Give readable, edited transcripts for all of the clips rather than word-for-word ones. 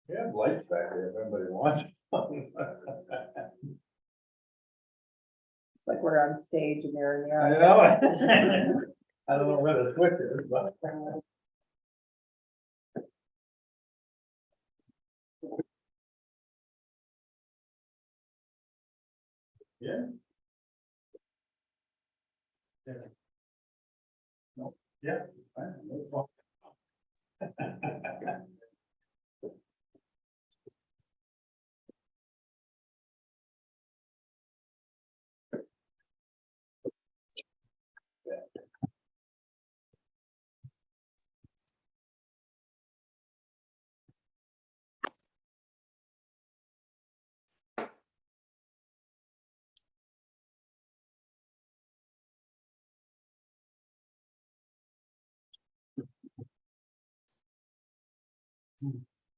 Yeah, lights back there if anybody wants. It's like we're on stage and they're in the I audience. know. I don't know where the switch is, but. Yeah. Yeah. No, yeah. Fine, no problem.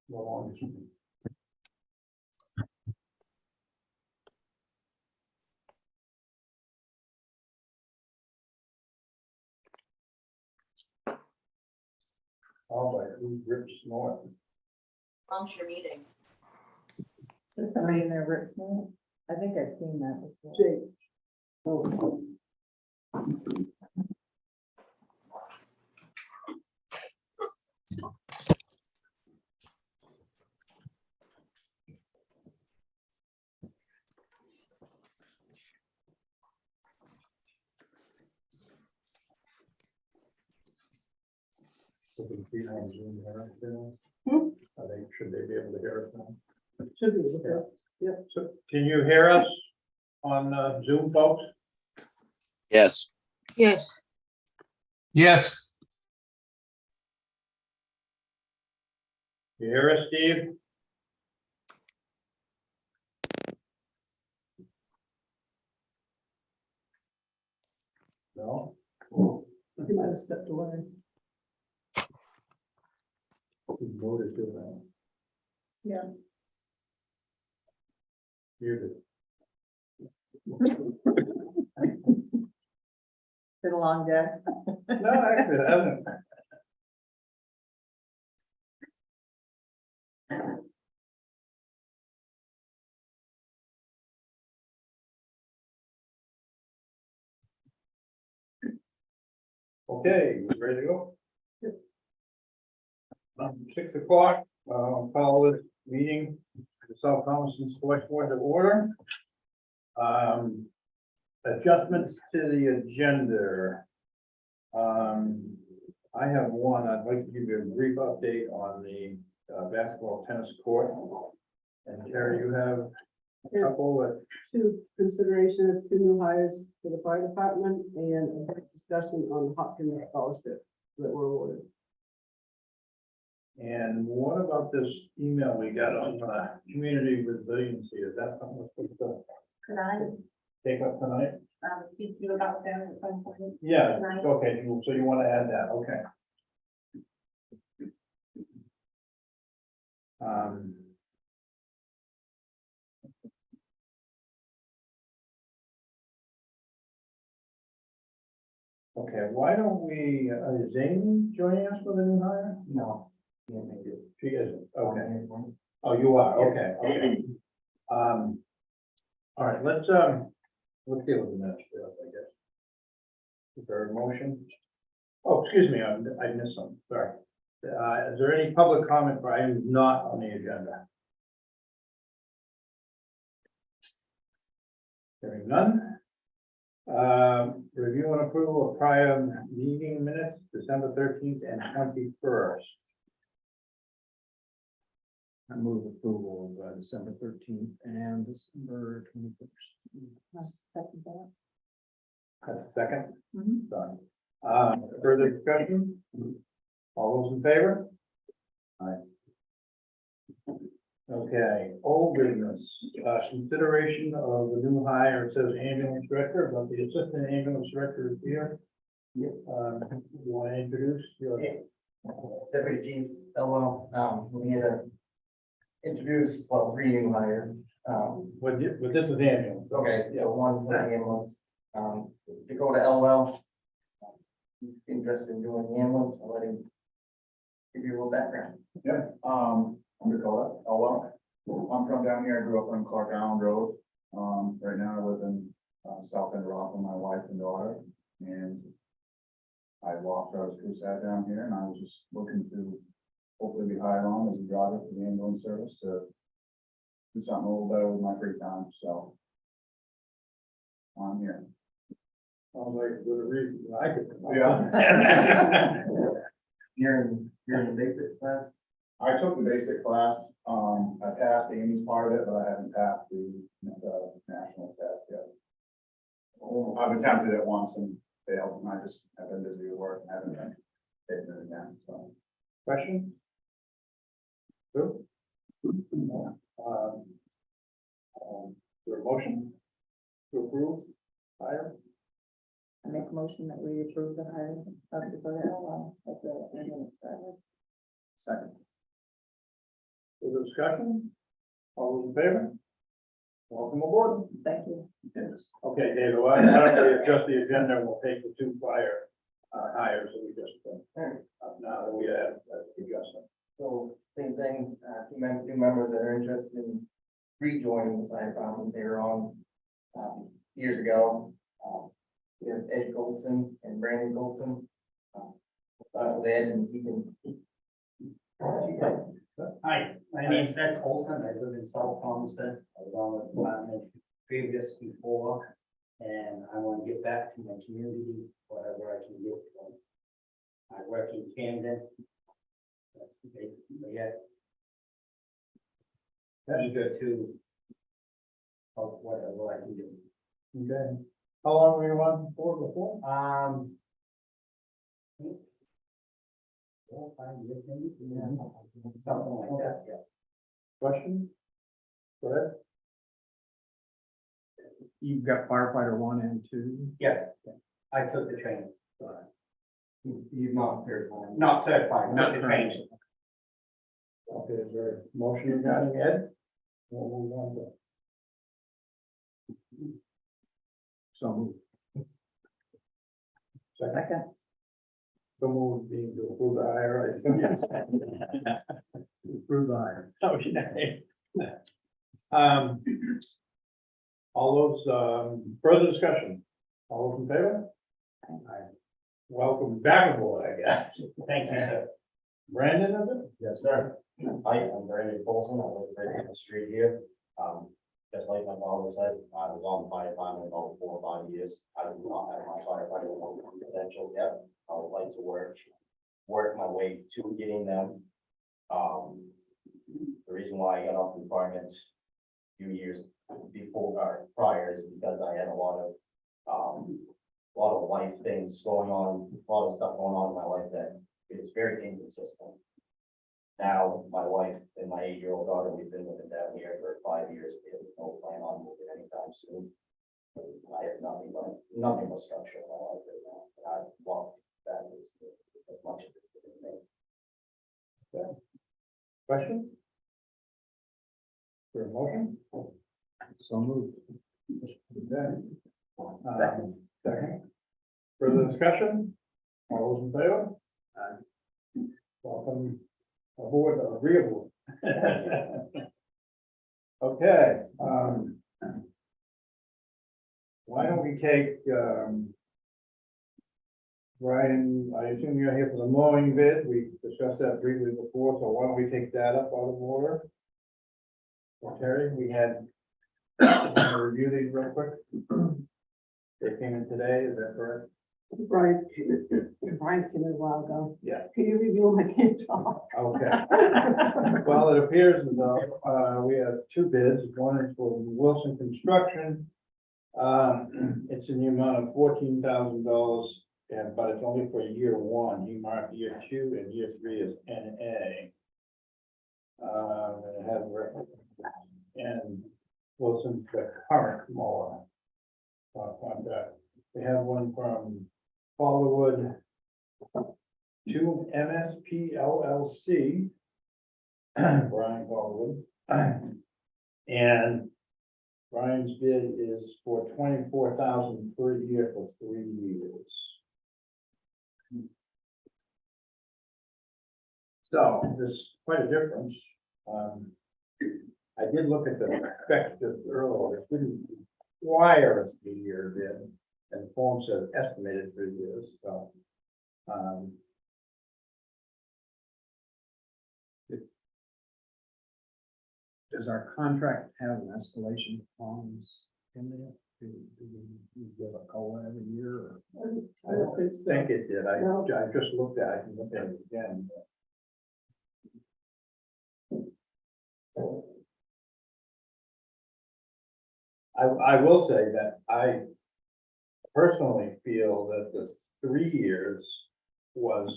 Well, all right, who rips north? Function meeting. Is somebody in there rips me? I think I've seen that before. Jake. Oh. So the people on Zoom hear us now? Hmm? Should they be able to hear us now? Should be, okay. Yep. So can you hear us on Zoom, folks? Yes. Yes. Yes, You hear us, Steve? No? He might have stepped away. He voted to that. Yeah. Muted. Been a long day. No, actually, it hasn't. Okay, you ready to go? 6 o'clock, call this meeting, the South Thompson Select Board to order. Adjustments to the agenda. I have one, I'd like to give you a brief update on the basketball tennis court. And Terry, you have a couple that, To consideration of 2 new hires for the fire department and a brief discussion on the Hopkins scholarship that were awarded. and what about this email we got on community resiliency? Is that something we're supposed to Could I take up tonight? speak to you about them at some point? Yeah, Tonight. okay, so you want to add that, okay. Okay, why don't we, is Amy joining us for the new hire? No. She isn't, okay. Oh, you are, okay, okay. All right, let's deal with the minutes first, I guess. Is there a motion? Oh, excuse me, I missed something, sorry. Is there any public comment for items not on the agenda? Hearing none. Review and approval of prior meeting minutes, December 13th and 21st. I move approval of December 13th and December 21st. I'll second that. Have a second? Mhm. Done. Further discussion? All those in favor? Aye. Okay, old business, consideration of the new hire, it says ambulance director, but the assistant ambulance director is here. Yep. You want to introduce your? Deputy Chief, we had to introduce, well, 3 new hires. But this is ambulance. Okay, so one for the ambulance, to go to LL. He's interested in doing the ambulance, I'll let him give you a little background. Yeah. Dakota, Elwell. I'm from down here, I grew up on Clark Island Road. Right now I live in, South End Rock with my wife and daughter, and I walked out of Coosac down here, and I was just looking to hopefully be hired on as a driver for the ambulance service to do something a little better with my free time, so I'm here. Sounds like a good reason I could. Yeah. You're in the basic class? I took the basic class, I passed Amy's part of it, but I haven't passed the national test yet. I've attempted it once and failed, and I just have been busy with work and haven't been taking it again, so. Question? Sue? Your motion to approve, hire? I make a motion that we approve the hire of Dakota Elwell as a ambulance driver. Second. Further discussion? All those in favor? Welcome aboard. Thank you. Okay, David, well, I don't really adjust the agenda, we'll take the two prior hires that we just, now that we have adjustment. So same thing, two members that are interested in rejoining the fire department, they were on, years ago. We have Ed Goldson and Brandon Goldson. Start with Ed and he can. Hi, my name's Ed Colson. I live in South Homestead. I was on the department previous before, and I want to get back to my community, whatever I can get from. I work in Camden. That's basically it. Eager to help whatever I can do. Okay. How long were you on board before? 4 or 5 years maybe, something like that, yeah. Question? Go ahead. You've got firefighter 1 and 2. Yes, I took the training. You've not heard from him. Not certified, Not took the training. Okay, is there a motion regarding Ed? We'll move on to So moved. second. Second. So move being to approve the hire, I Yes. Approve the hire. Okay. All those, further discussion? All those in favor? Aye. Welcome back aboard, I guess. Thank you, sir. Brandon, is it? Yes, sir. Hi, I'm Brandon Colson. I live right down the street here. Just like my father said, I was on the fire department about 4 or 5 years. I do not have my firefighter credential yet. I would like to work my way to getting them. The reason why I got off the department a few years before or prior is because I had a lot of life things going on, a lot of stuff going on in my life that is very inconsistent. Now, my wife and my 8-year-old daughter, we've been living down here for 5 years. We have no plan on moving anytime soon. I have nothing but structure in my life right now. And I want that as much as it's been made. Question? For a motion? So moved. Okay. Second. Further discussion? All those in favor? Welcome aboard, agreeable. Okay, why don't we take, Brian, I assume you're here for the mowing bid, we discussed that briefly before, so why don't we take that up out of order? Terry, we had, review these real quick. They came in today, is that correct? Brian's came in a while ago. Yeah. Can you review my can't talk? Okay. Well, it appears as though, we have 2 bids. One is for Wilson Construction. It's in the amount of $14,000, but it's only for year 1. He marked year 2 and year 3 as NA. And it has reference. And Wilson's the current mower. Contract. We have one from Followood to MSP LLC. Brian Followood. And Brian's bid is for $24,000 per year for 3 years. So there's quite a difference. I did look at the specs just earlier, it didn't require a 3-year bid, and the form says estimated 3 years, so. Does our contract have an escalation clause in there? Do we give a COLA every year or? I don't think it did, No. I just looked at it, I can look at it again. I will say that I personally feel that the 3 years was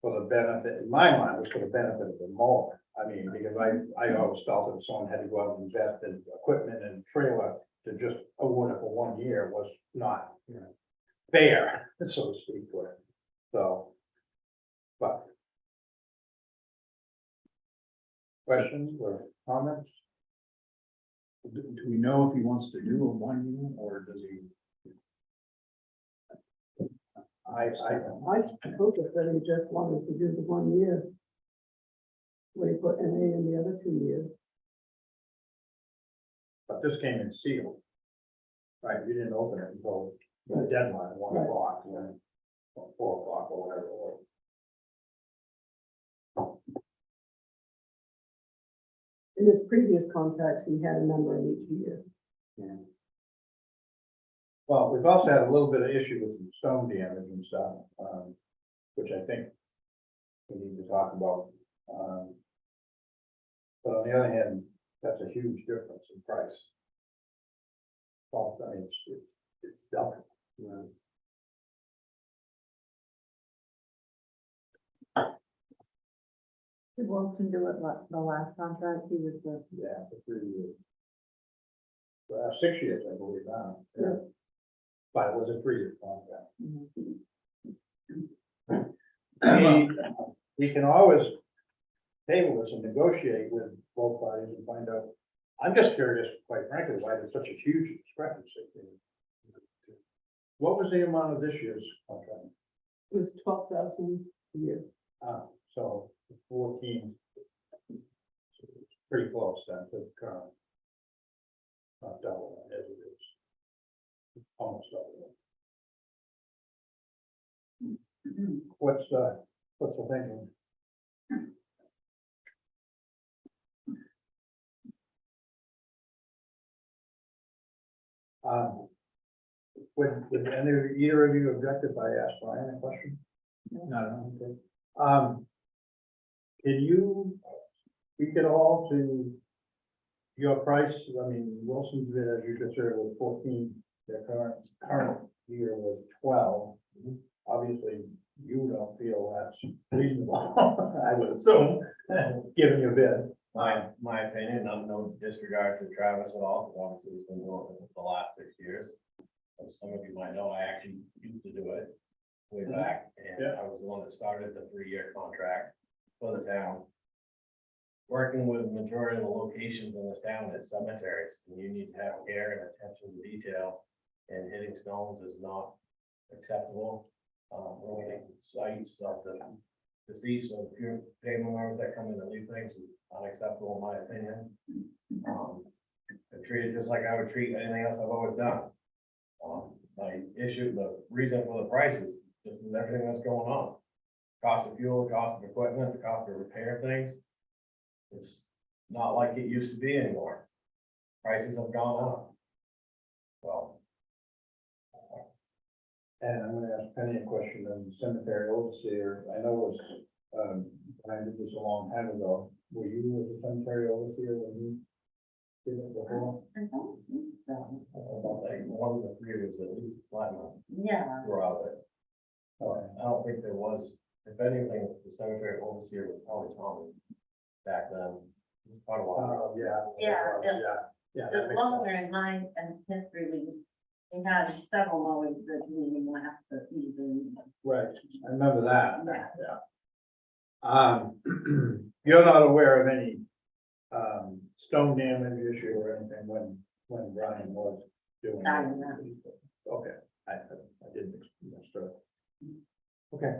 for the benefit, in my mind, was for the benefit of the mower. I mean, because I always felt that if someone had to go out and invest in equipment and trailer to just award it for 1 year was not, fair, so to speak, for it. So, but. Questions or comments? Do we know if he wants to do a 1 year or does he? I hope that he just wanted to do the 1 year. Where he put NA in the other 2 years. But this came in sealed. Right, you didn't open it until the deadline, 1 Right. o'clock, and then 4 o'clock or whatever it was. In his previous contracts, he had a number in each year. Well, we've also had a little bit of issue with some stone damage and stuff, which I think we need to talk about. But on the other hand, that's a huge difference in price. Well, I mean, it's double. Did Wilson do it the last contract? He was the, Yeah, for 3 years. 6 years, I believe now. Yeah. But it was a 3-year contract. We can always table this and negotiate with both parties and find out. I'm just curious, quite frankly, why there's such a huge discrepancy. What was the amount of this year's contract? It was 12,000 a year. So 14. So it's pretty close then to the current. Not double as it is. Almost double. What's the thinking? Would either of you object if I asked Brian a question? No, Okay. Can you speak at all to your price? I mean, Wilson's bid, as you just heard, was 14, their current year was 12. Obviously, you don't feel that's reasonable, I would assume, given your bid. My opinion, I'm no disregard to Travis at all, because obviously he's been doing it for the last 6 years. As some of you might know, I actually used to do it way back, and Yeah. I was the one that started the 3-year contract for the town. Working with majority of the locations in this town as cemeteries, and you need to have care and attention to detail, and hitting stones is not acceptable. Ruining sites of the deceased or the family members that come in and leave things is unacceptable in my opinion. I treat it just like I would treat anything else I've always done. My issue, the reason for the price is just with everything that's going on. Cost of fuel, the cost of equipment, the cost of repair things. It's not like it used to be anymore. Prices have gone up. Well, And I'm gonna ask Penny a question on the cemetery overseer. I know it was, Brian did this a long time ago. Were you as a cemetery overseer when you did it before? I don't think so. about like one of the 3 was at least platinum Yeah. throughout it. Okay. I don't think there was, if anything, the cemetery overseer was probably Tommy back then. It was quite a while. Yeah. Yeah, Yeah. that The makes longer sense. in my history, we had several mowings that we last the season. Right, I remember that. Yeah. You're not aware of any, stone damage issue or anything when Brian was doing I it? don't know. Okay, I didn't understand. Okay.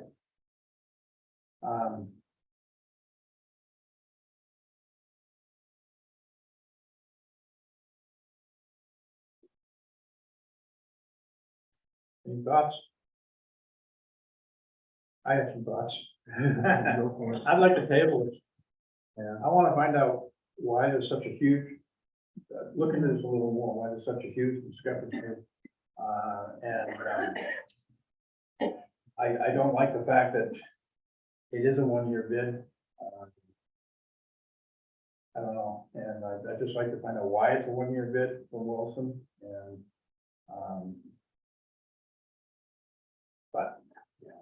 Any thoughts? I have some thoughts. Go for it. I'd like to table it. Yeah. I want to find out why there's such a huge, look into this a little more, why there's such a huge discrepancy. I don't like the fact that it is a one-year bid. I don't know, and I'd just like to find out why it's a one-year bid for Wilson, and, but, yeah,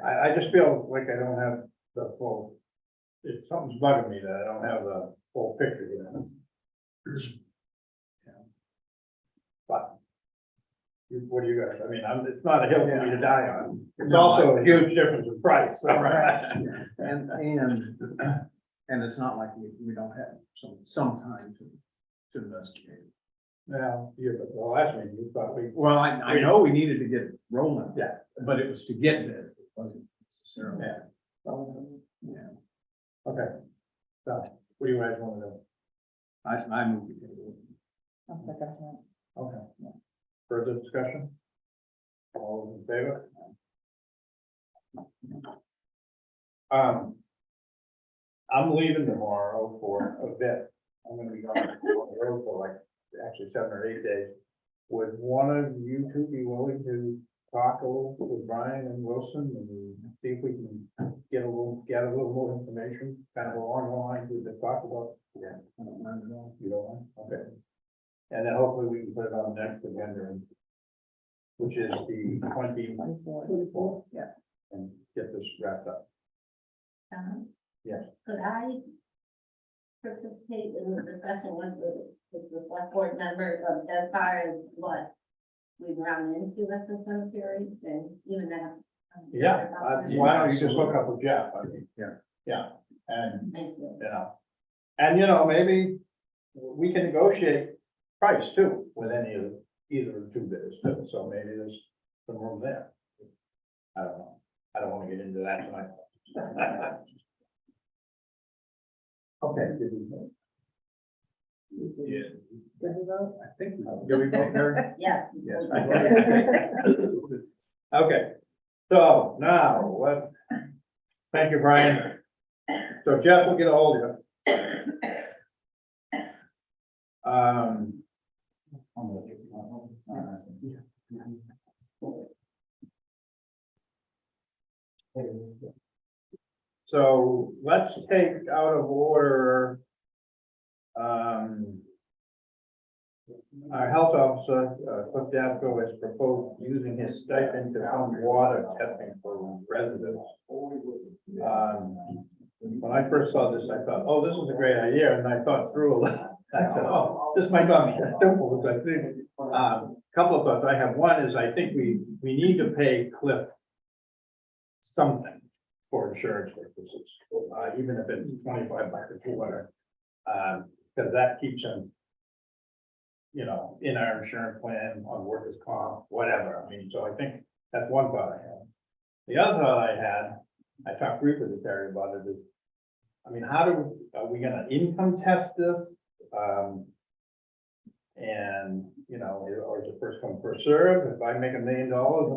I just feel like I don't have the full, if something's bugging me that I don't have the full picture here. Yeah. But, what do you guys, I mean, it's not a hill for me to die on, it's also a huge difference in price, so. Right. And it's not like we don't have some time to investigate. Now, yeah, but the last meeting, you thought we, Well, I know we needed to get rolling. Yeah. But it was to get there. It wasn't necessarily. yeah, Yeah. okay. So, what do you guys want to do? I moved to table. I'll second that. Okay. Further discussion? All those in favor? I'm leaving tomorrow for a bit. I'm gonna be on the road for like, actually 7 or 8 days. Would one of you two be willing to talk a little with Brian and Wilson and see if we can get a little more information, kind of along the lines we just talked about? Yeah. I don't mind at all. You don't mind? Okay. And then hopefully we can put it on the next agenda, which is the 24. Yeah. and get this wrapped up. Yes. Could I participate in the discussion with the select board members of as far as what we've run into at the cemetery and even that? Yeah, why don't you just hook up with Jeff? I mean, yeah, and, Thank you. maybe we can negotiate price too with either of the two bidders too, so maybe there's some room there. I don't know, I don't want to get into that tonight. Okay, did we vote? Yeah. Did we vote? I think. Did we vote, Mary? Yes. Yes. Okay, so now, thank you, Brian. So Jeff will get a hold of you. So let's take out of order our health officer, Cliff Dabco, has proposed using his stipend to fund water testing for residents. When I first saw this, I thought, oh, this is a great idea, and I thought through a lot. I said, oh, this might not be as simple as I think. Couple of thoughts I have. One is I think we need to pay Cliff something for insurance purposes, even if it's $25 or $200, because that keeps him, in our insurance plan on workers' comp, whatever. I mean, so I think that's one thought I had. The other thought I had, I talked briefly to Terry about it, is, I mean, are we gonna income test this? And, or is it first come, first serve? If I make $1 million and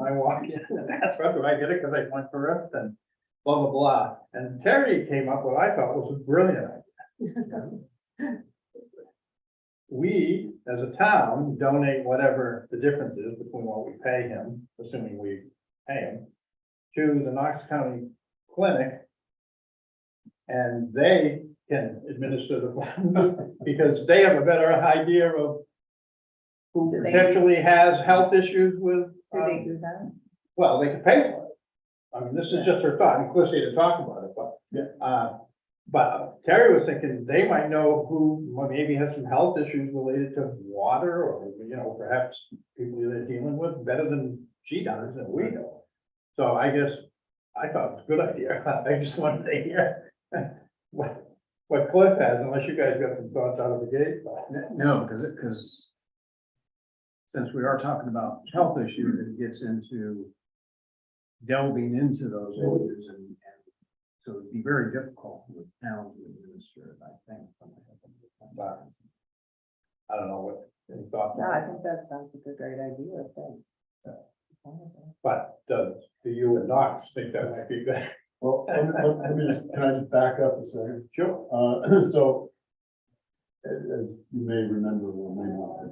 I walk in and ask, do I get it because I went first? And blah, blah, blah. And Terry came up with what I thought was a brilliant idea. We, as a town, donate whatever the difference is between what we pay him, assuming we pay him, to the Knox County Clinic. And they can administer the funds because they have a better idea of who Do they- potentially has health issues with. Do they do that? Well, they can pay for it. I mean, this is just her thought, and Cliff's here to talk about it, but Terry was thinking they might know who maybe has some health issues related to water, or, perhaps people they're dealing with better than she does, and we know. So I guess, I thought it was a good idea. I just wanted to hear what Cliff has, unless you guys got some thoughts out of the gate. No, because since we are talking about health issues, it gets into delving into those issues, and so it'd be very difficult for the town to administer it, I think. I don't know what any thoughts. No, I think that sounds like a great idea, thanks. But do you and Knox think that might be good? Well, let me just, can I just back up a second? Sure. So, as you may remember or may not,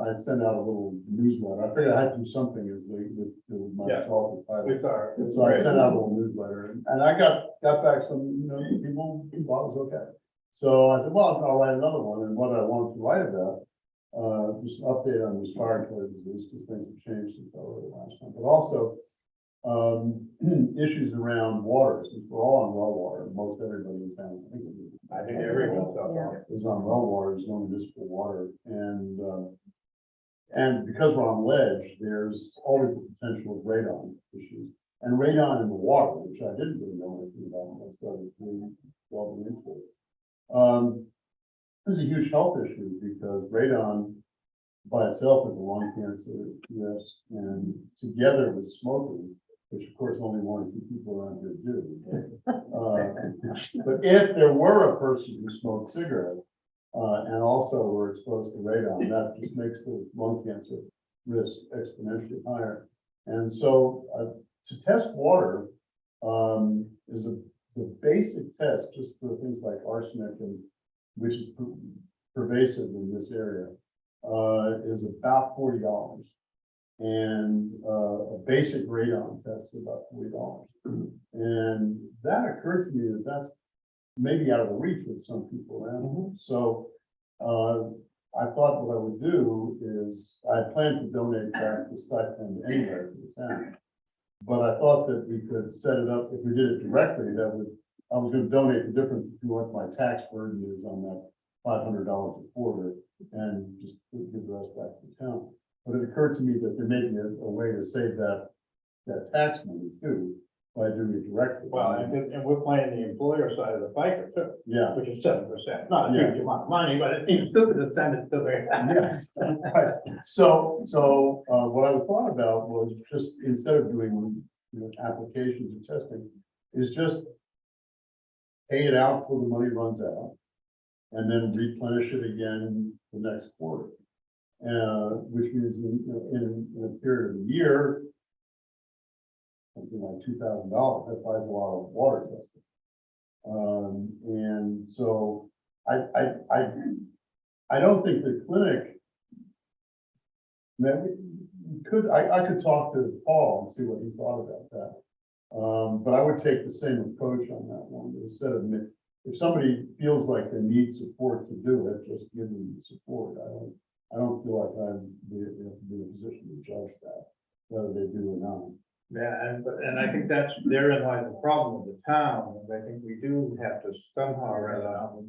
I sent out a little newsletter. I figured I had to do something as with my Yeah. talk with Tyler. With our. So I sent out a little newsletter and I got back some, people thought it was okay. So I said, well, I'll write another one. And what I wanted to write about, just an update on this fire code, just things have changed since I wrote it last time, but also issues around water, since we're all on well water, most everybody in town, I think everyone's up on it. is on well water, is on municipal water, and because we're on ledge, there's always the potential of radon issues. And radon in the water, which I didn't really know anything about when I started delving into it. This is a huge health issue because radon by itself is a lung cancer risk, and together with smoking, which of course only one or two people around here do. But if there were a person who smoked cigarettes, and also were exposed to radon, that just makes the lung cancer risk exponentially higher. And so to test water is the basic test just for things like arsenic, and which is pervasive in this area, is about $40. And a basic radon test is about $40. And that occurred to me that that's maybe out of the reach of some people around. So I thought what I would do is I plan to donate back the stipend anywhere to the town. But I thought that we could set it up, if we did it directly, I was going to donate the difference between what my tax burden is on that $500 a quarter and just give the rest back to the town. But it occurred to me that there may be a way to save that tax money too, by doing it directly. Well, and we're playing the employer side of the FICA too, Yeah. which is 7%. Not a huge amount of money, but it seems stupid to send it to the. Yes. Right. So what I thought about was just instead of doing applications and testing, is just pay it out till the money runs out, and then replenish it again the next quarter. Which means in a period of a year, something like $2,000, that buys a lot of water testing. And so I don't think the clinic, I could talk to Paul and see what he thought about that. But I would take the same approach on that one. Instead of, if somebody feels like they need support to do it, just give them the support. I don't feel like I'm be in a position to judge that, whether they do or not. Yeah, and I think therein lies the problem with the town, and I think we do have to somehow or other.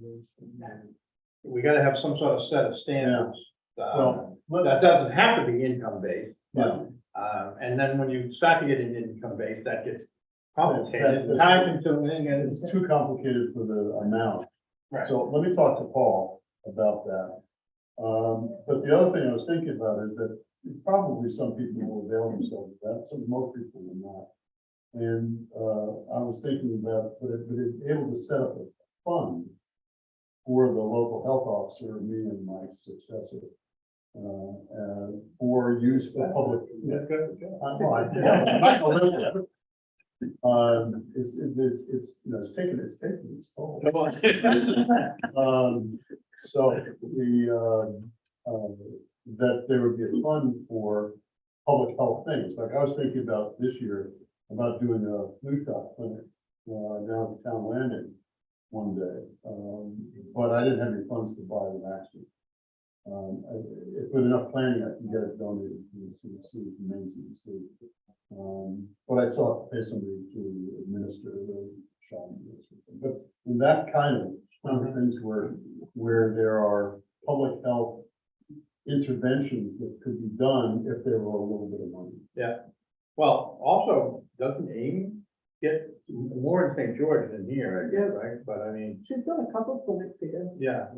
We gotta have some sort of set of standards. Well, That doesn't have to be income based, Yeah. and then when you start to get into income based, that gets complicated, That's- time consuming, and It's too complicated for the amount. Right. So let me talk to Paul about that. But the other thing I was thinking about is that probably some people will avail themselves of that, most people will not. And I was thinking about, but able to set up a fund for the local health officer, me and my successor, for use for public. That's good. It's taken its toll. So that there would be a fund for public health things. Like I was thinking about this year, about doing a flu shot clinic down at Town Landing one day. But I didn't have any funds to buy the vaccine. If with enough planning, I can get it donated to the CDC, the main CDC. But I still have to pay somebody to administer the shot. But in that kind of things where there are public health interventions that could be done if there were a little bit of money. Yeah, well, also, doesn't Amy get more in St. George than here, I guess, right? But I mean, She's done a couple of clinics here. yeah,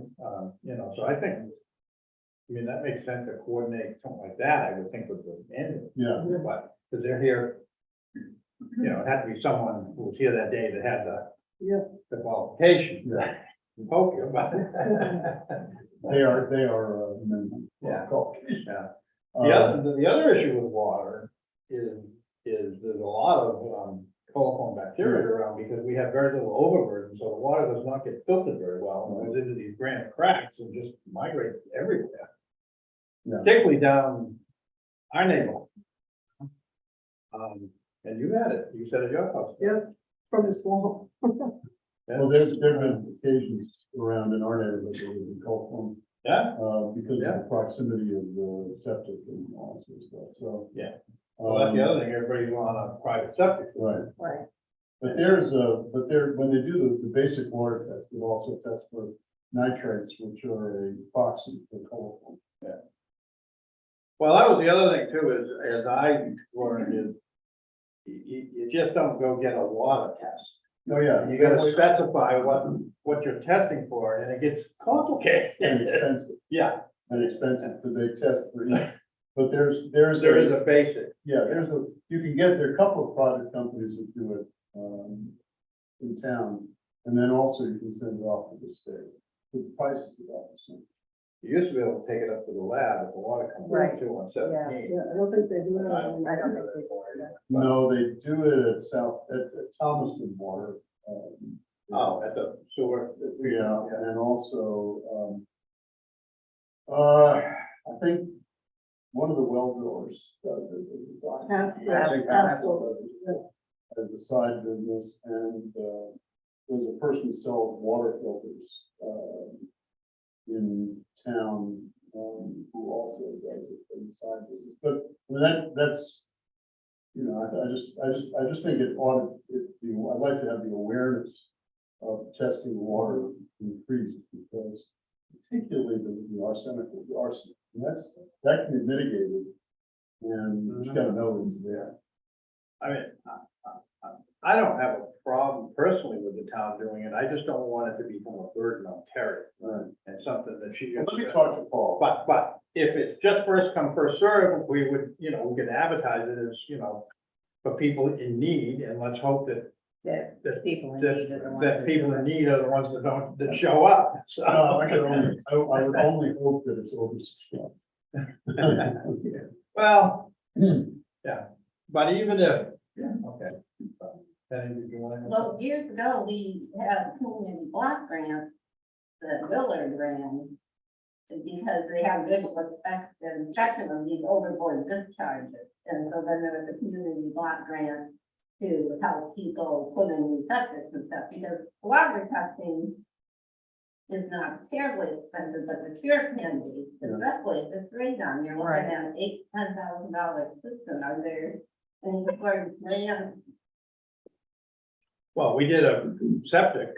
so I think, that makes sense to coordinate something like that, I would think with the ambulance. Yeah. But, because they're here, it had to be someone who was here that day that had the qualification. Yeah. Hope you, but. They are. Yeah. Called. Yeah, The other issue with water is there's a lot of, coliform bacteria around because we have very little overburden, so the water does not get filtered very well, and goes into these granite cracks and just migrates everywhere. Yeah. Particularly down our neighborhood. And you had it, you said at your house. Yeah. From the swamp. Well, there've been occasions around in our neighborhood where we've been called from, Yeah, because of the proximity of the septic and all that sort of stuff, so. Yeah. well, that's the other thing, everybody's on a private septic. Right, Right. but when they do the basic water test, they also test for nitrates, which are a proxy for coliform. Well, that was the other thing too, is, as I learned, is you just don't go get a water test. Oh, yeah. You gotta specify what you're testing for, and it gets And complicated. expensive, Yeah, but they test for each, but there's there is a basic. yeah, you can get, there are a couple of product companies that do it, in town, and then also you can send it off to the state. The price is about the same. You used to be able to take it up to the lab at the water company Right. too on 17. Yeah, I don't think they do it. I don't I don't think they do that. No, they do it at Thomaston Water. Oh, at the sewer. Yeah, and also, I think one of the well drillers does it. Haskell. As a side business, and, there's a person who sells water filters, in town, who also does it as a side business, but I mean, that's, you know, I just think it ought to, I'd like to have the awareness of testing water increased, because particularly the arsenic, and that can be mitigated, and you gotta know it's there. I mean, I don't have a problem personally with the town doing it, I just don't want it to become a burden on Terry. Right. And something that she. Well, let me talk to Paul. But if it's just first come, first serve, we would, we could advertise it as, for people in need, and let's hope that That people in need are the ones. that people in need are the ones that show up, so. No, I would only hope that it's oversubscribed. Well, yeah, but even if, okay. Penny, did you want to? Well, years ago, we had a community block grant that Willard ran. Because they have visual inspection of these overboard discharges. And so then there was a community block grant to help people put in new septic and stuff, because water testing is not terribly expensive, but the cure can be, especially if it's radon. You're looking at an $8,000 to $10,000 system. Are there any sort of grants? Well, we did a septic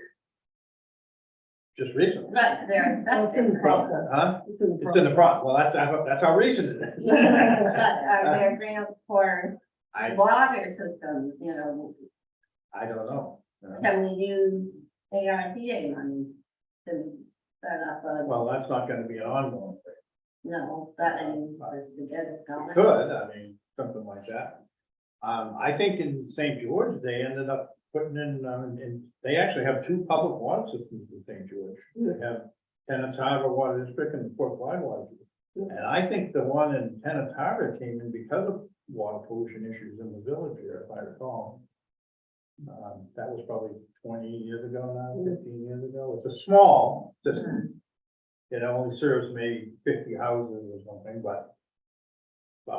just recently. Right, there are It's in the septic. process. Huh? It's in the It's in the process. process. Well, that's how recent it is. But are there grants for I water systems, don't know. can we use ARPA money to set up a, Well, that's not gonna be an ongoing thing. but I mean, to get us going? Could, I mean, something like that. I think in St. George, they ended up putting in, they actually have two public water systems in St. George. They have Tennant's Harbor Water District and Fort Clyde Water District. And I think the one in Tennant's Harbor came in because of water pollution issues in the village here, if I recall. That was probably 20 years ago now, 15 years ago. It's a small system. It only serves maybe 50 houses or something, but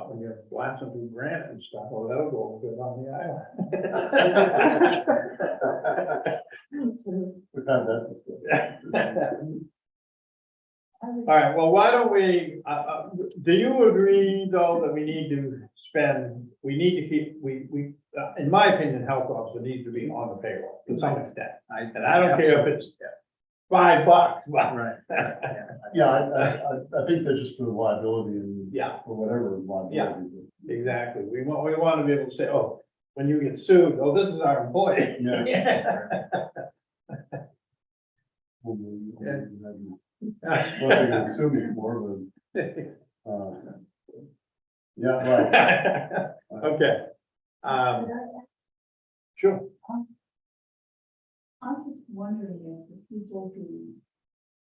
when you're blasting through granite and stuff, well, that'll go good on the island. We've had that. All right, well, why don't we, do you agree, though, that we need to keep, in my opinion, health officer needs to be on the payroll to some extent. And I don't care if it's $5, but. Right. Yeah, I think that's just for liability and. Yeah. For whatever liability. Exactly. We want to be able to say, oh, when you get sued, oh, this is our employee. Well, they can sue me for, but, yeah, right. Okay. Sure. I'm just wondering if the people who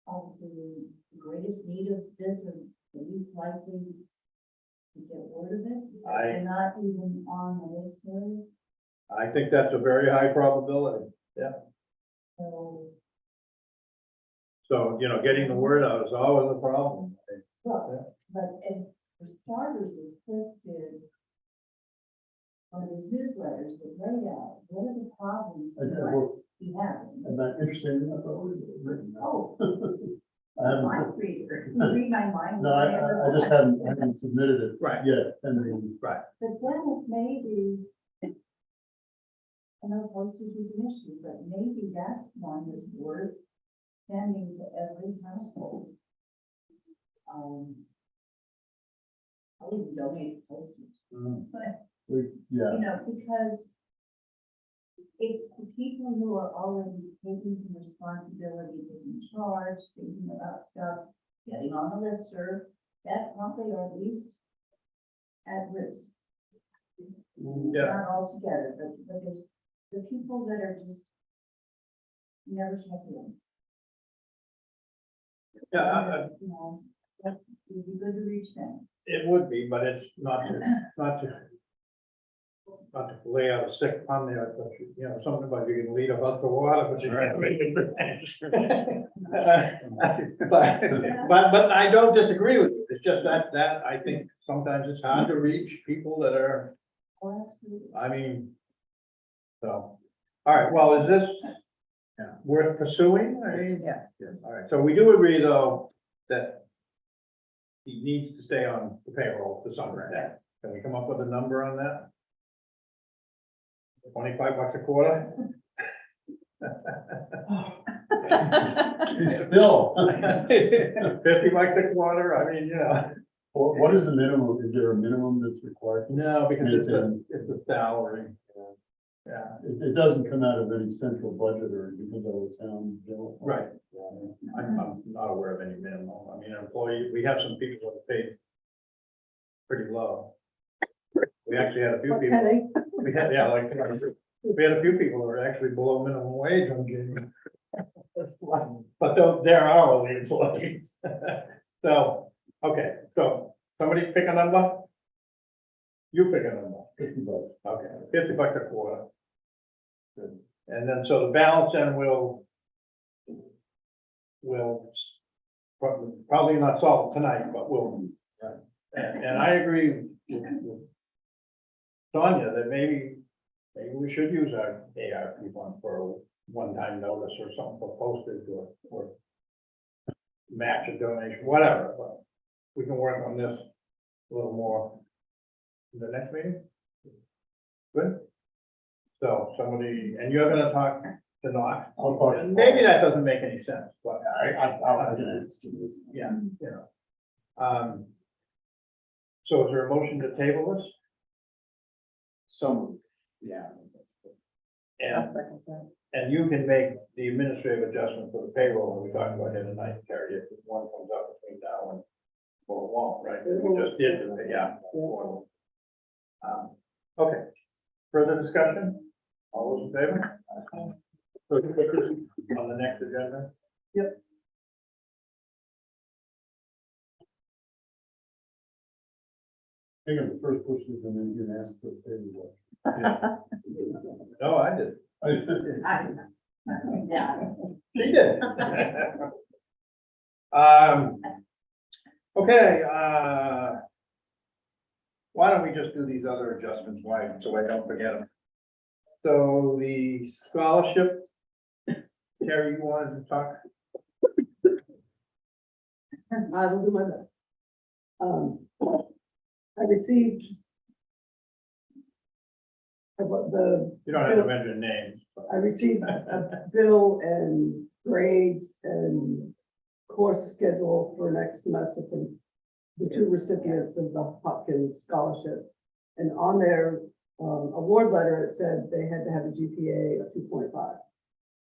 are the greatest need of this are the least likely to get word of it? I- They're not even on the list here, I think that's a very high probability. so, So, getting the word out is always a problem. well, but as for starters, it's listed on these newsletters that lay out, what are the problems I you did might work, be having? am I interested in that? Written. Oh, I haven't, mind reader, you read my mind. no, I just haven't submitted it Right. yet, and then, But then it may be, I know postage is an issue, but maybe that's one that's worth sending to every household. I'll even donate postage, but, yeah, you know, because it's the people who are already taking some responsibility, taking charge, thinking about stuff, getting on the listserv, that probably are least at risk. Yeah. Not all together, but there's the people that are just never check in. Yeah, You know, that would be good to reach them. it would be, but it's not to lay out a sick pun there, but something about you can lead a bucket of water, but you can't make it dance. But I don't disagree with you. It's just that I think sometimes it's hard to reach people that are, Oh, absolutely. I mean, so, all right, well, is this worth pursuing? I mean, Yeah. all right, so we do agree, though, that he needs to stay on the payroll to some extent. Can we come up with a number on that? $25 a quarter? it's Bill. $50 a quarter, I mean, What is the minimum, is there a minimum that's required? No, because it's a salary. Yeah, It doesn't come out of any central budget or because of the town bill. right. I'm not aware of any minimum. I mean, employee, we have some people that are paid pretty low. We actually had a few people. Penny? We had, we had a few people who were actually below minimum wage on June. But they're hourly employees. So, okay, so somebody pick a number? You pick a number. $50. Okay, $50 a quarter. Good. And then, so the balance then will probably not solve it tonight, but we'll. And I agree with Sonia that maybe we should use our ARP fund for a one-time notice or something for postage or match a donation, whatever, but we can work on this a little more in the next meeting. Good. So somebody, and you're gonna talk to Knox. I'll talk to And maybe that doesn't make any sense, but I'll yeah, so is there a motion to table this? So, yeah. And you can make the administrative adjustment for the payroll that we talked about here tonight, Terry, if one comes up between now and for a wall, right? We just did, yeah. Okay, further discussion? All those in favor? So on the next agenda? Yep. Think of the first question and then you can ask for the table. No, I did. Yeah. She did. Okay, why don't we just do these other adjustments, why, so I don't forget them? So the scholarship, Terry, you wanted to talk? I will do my best. I received the You don't have to mention names. but- I received a bill and grades and course schedule for next semester from the two recipients of the Hopkins scholarship. And on their award letter, it said they had to have a GPA of 2.5.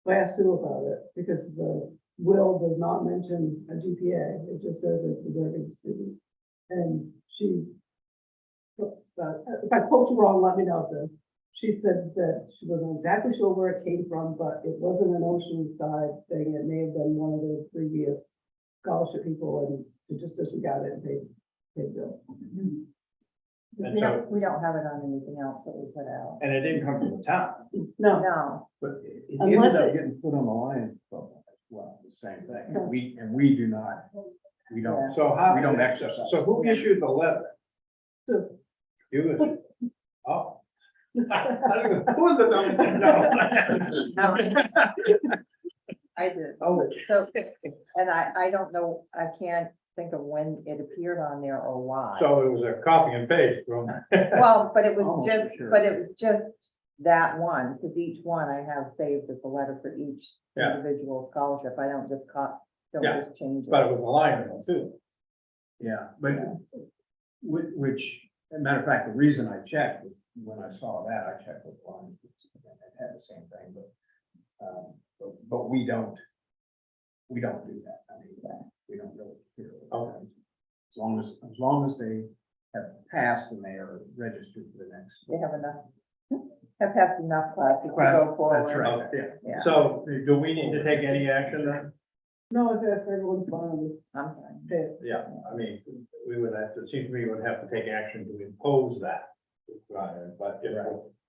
So I asked Sue about it because the will does not mention a GPA. It just says a deserving student. And she, if I quote you wrong, let me know, Sue. She said that she wasn't exactly sure where it came from, but it wasn't an Oceanside thing. It may have been one of the previous scholarship people and it just disregarded it and paid bills. And We so, we don't have it on anything else that we put out. and it didn't come from the town. No, No, But it Unless ended up it- getting put on the Lions Club as well, the same thing. And we do not, we don't. So how? We don't exercise. So who issued the letter? So- You issued. Oh. Who's the number? I did. Oh. So, and I don't know, I can't think of when it appeared on there or why. So it was a copy and paste from. Well, but it was Almost just, sure. but it was just that one, because each one I have saved as a letter for each Yeah. individual scholarship. I don't just don't Yeah, just change it. But it was a line one too. Yeah, but which, as a matter of fact, the reason I checked, when I saw that, I checked with Lions. It had the same thing, but we don't do that. I mean, we don't really care. Okay. As long as they have passed and they are registered for the next. They have enough, have passed enough classes to Class, go forward. that's right. Oh, yeah. Yeah, So do we need to take any action then? no, if everyone's fine, I'm fine. just pay it. Yeah, I mean, we would have to, it seems to me we would have to take action to impose that. But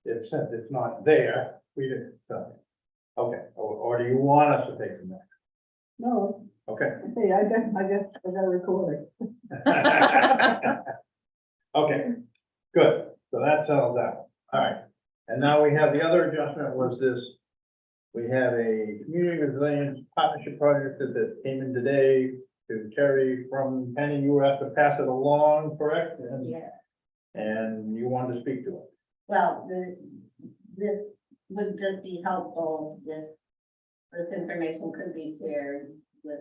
if since it's not there, we didn't, so. Okay, or do you want us to take some action? No, Okay. hey, I got a recording. Okay, good. So that settles that. All right. And now we have the other adjustment was this. We have a community resilience partnership project that came in today to Terry from Penny. You were asked to pass it along, correct? Yeah. And you wanted to speak to it. Well, this would just be helpful if this information could be shared with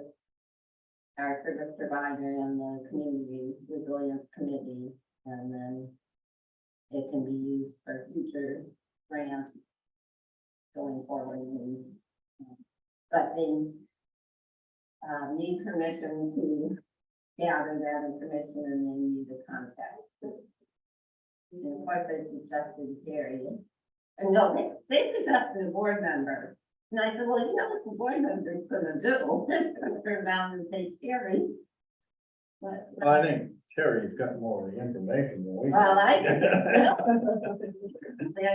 our service provider and the community resilience committee, and then it can be used for future grants going forward. But they need permission to gather that information, and they need to contact. And of course, they suggested Terry, and no, they suggested a board member. And I said, well, you know what the board member is gonna do? They're gonna turn around and say Terry. But, Well, I think Terry's got more of the information than we. do. well, I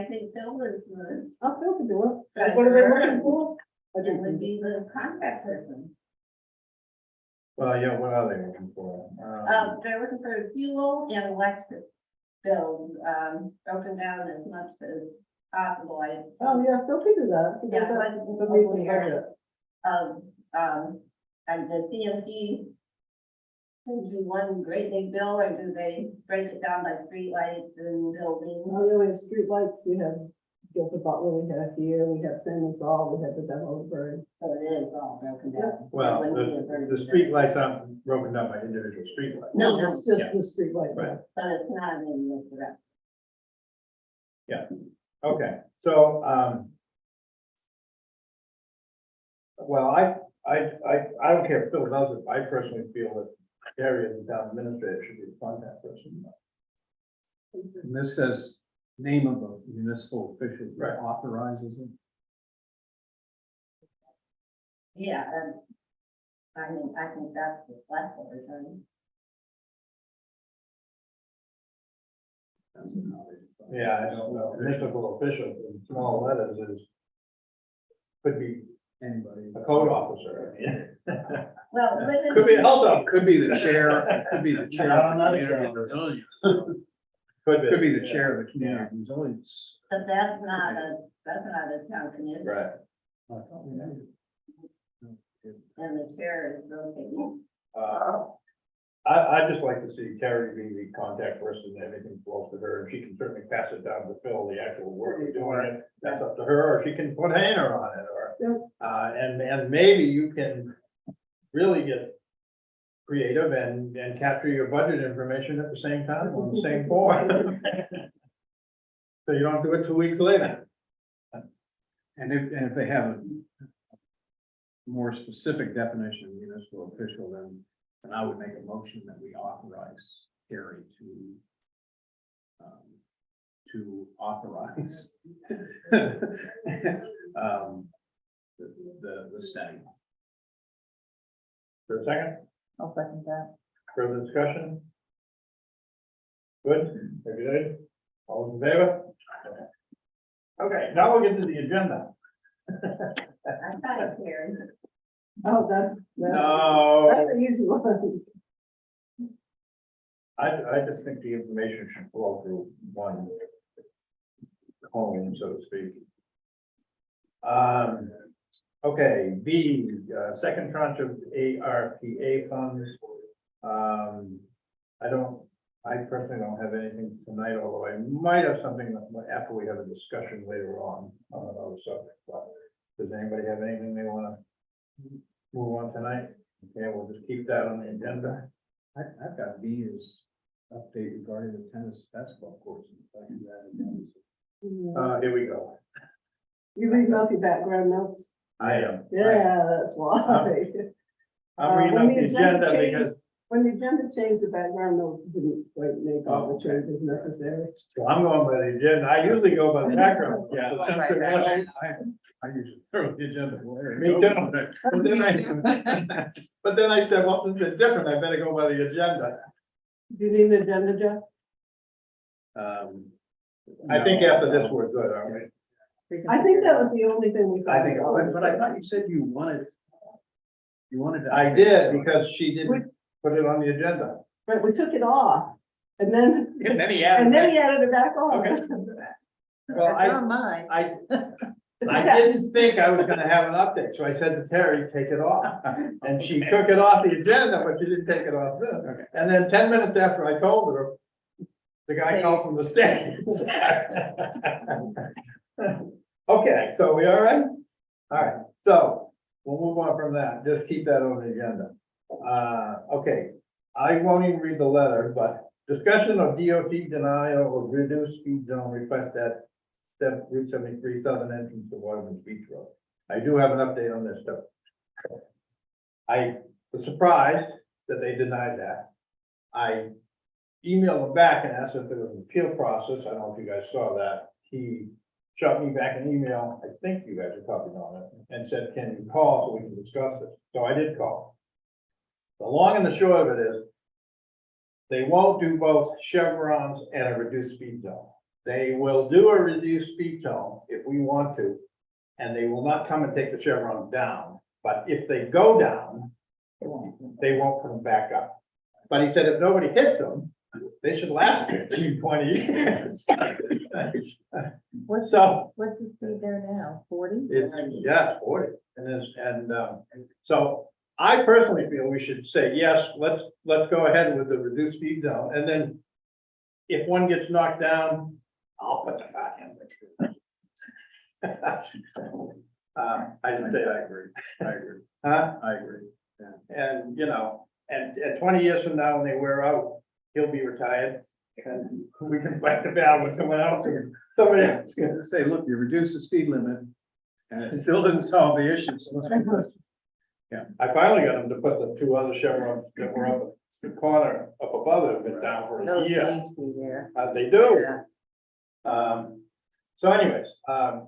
think Phil is the, I'll still do it. What are they looking for? I it would be the contact person. Well, yeah, what are they looking for? They're looking for fuel and electric bills, broken down as much as possible. Oh, yeah, still can do that. He does Yeah, that but- with the meeting budget. And the CMP, do you one great big bill, or do they break it down by streetlights and buildings? Oh, yeah, we have streetlights, we have Guilford Butler, we have here, we have San Saul, we have the demo bird. So it is all broken down. Well, It wouldn't be a the burden. streetlights aren't broken down by individual streetlights. No, no, It's just yeah. the streetlight. Right. but it's not in the rest. Okay, so, well, I don't care if Phil does it. I personally feel that Gary as the town administrator should be the contact person. And this says name of the municipal official Right. that authorizes it. Yeah, I mean, I think that's the select board, right? Yeah, I don't know. Municipal official in small letters is, could be Anybody. a code officer. I mean. Well, within. Could be a health officer. Could be the chair, it could be the chair Not on of that the community side. resilience. Could Could be the chair of the community resilience. But that's not a town committee, Right. I thought we had it. and the chair is rotating. I'd just like to see Terry be the contact person, everything flows to her, and she can certainly pass it down to Phil, the actual work we're doing it, that's up to her, or she can put Hannah on it, or, and maybe you can really get creative and capture your budget information at the same time, on the same board. So you don't do it 2 weeks later. And if they have a more specific definition of municipal official, then I would make a motion that we authorize Gary to authorize the study. For a second, I'll second that. further discussion? Good, very good. All in favor? Okay, now we'll get to the agenda. I'm kind of curious. Oh, that's No, an easy one. I just think the information should flow through one home, so to speak. Okay, B, second tranche of ARPA funds. I personally don't have anything tonight, although I might have something after we have a discussion later on another subject. But does anybody have anything they want to move on tonight? Okay, we'll just keep that on the agenda. I've got B is update regarding the tennis basketball course. If I can do that again. Here we go. You reading off your background notes? I am. Yeah, that's why. I'm reading When up the agenda because When the agenda changed, the background notes didn't quite make all the changes necessary. well, I'm going by the agenda. I usually go by the background. Yeah. But since it wasn't- I usually throw the agenda away. Me too. But then I said, well, since it's different, I better go by the agenda. Do you need an agenda, Jeff? I think after this, we're good, aren't we? I think that was the only thing we. I think it was. But I thought you said you wanted to. I did because she didn't put it on the agenda. Right, we took it off, and then, And then he and then he added it back on. Okay. Well, It's on mine. I didn't think I was gonna have an update, so I said to Terry, take it off. And she took it off the agenda, but she didn't take it off this. Okay. And then 10 minutes after I told her, the guy called from the States. Okay, so we all right? All right, so we'll move on from that. Just keep that on the agenda. Okay, I won't even read the letter, but discussion of DOT denial of reduced speed zone request at Route 73 southern entrance to Waterman's Beach Road. I do have an update on this stuff. I was surprised that they denied that. I emailed him back and asked if there was an appeal process. I don't know if you guys saw that. He shot me back an email, I think you guys are copied on it, and said, can you call so we can discuss it? So I did call. The long and the short of it is, they won't do both chevrons and a reduced speed zone. They will do a reduced speed zone if we want to, and they will not come and take the chevrons down. But if they go down, they won't come back up. But he said if nobody hits them, they should last 15, 20 years. What's So, the speed there now? 40? yeah, 40. So I personally feel we should say, yes, let's go ahead with the reduced speed zone. And then if one gets knocked down, I'll put the back in. I didn't say I agree. I agree. Huh? I agree. And, and 20 years from now, when they wear out, he'll be retired. And we can fight the battle with someone else or somebody else. Gonna say, look, you reduce the speed limit and it still didn't solve the issue. I finally got them to put the two other chevrons that were up the corner up above it, been down for a Those year. need to be there. They do. Yeah. So anyways,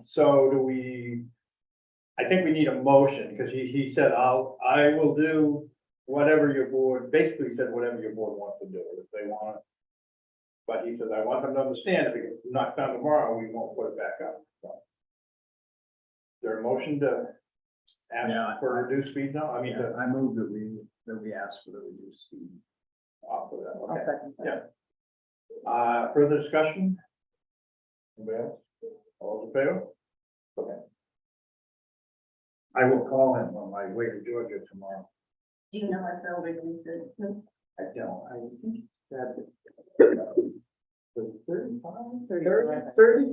so do we, I think we need a motion, because he said, I will do whatever your board, basically said whatever your board wants to do, if they want. But he says, I want them to understand, if it gets knocked down tomorrow, we won't put it back up. So, is there a motion to Yeah. ask for a reduced speed now? I mean, I move that we ask for the reduced speed. I'll put that, I'll okay. second that. Yeah. Further discussion? Anybody else? All those in favor? Okay. I will call him on my way to Georgia tomorrow. Do you know what they'll reduce it to? I don't, I think it's that. 35, 30. 30?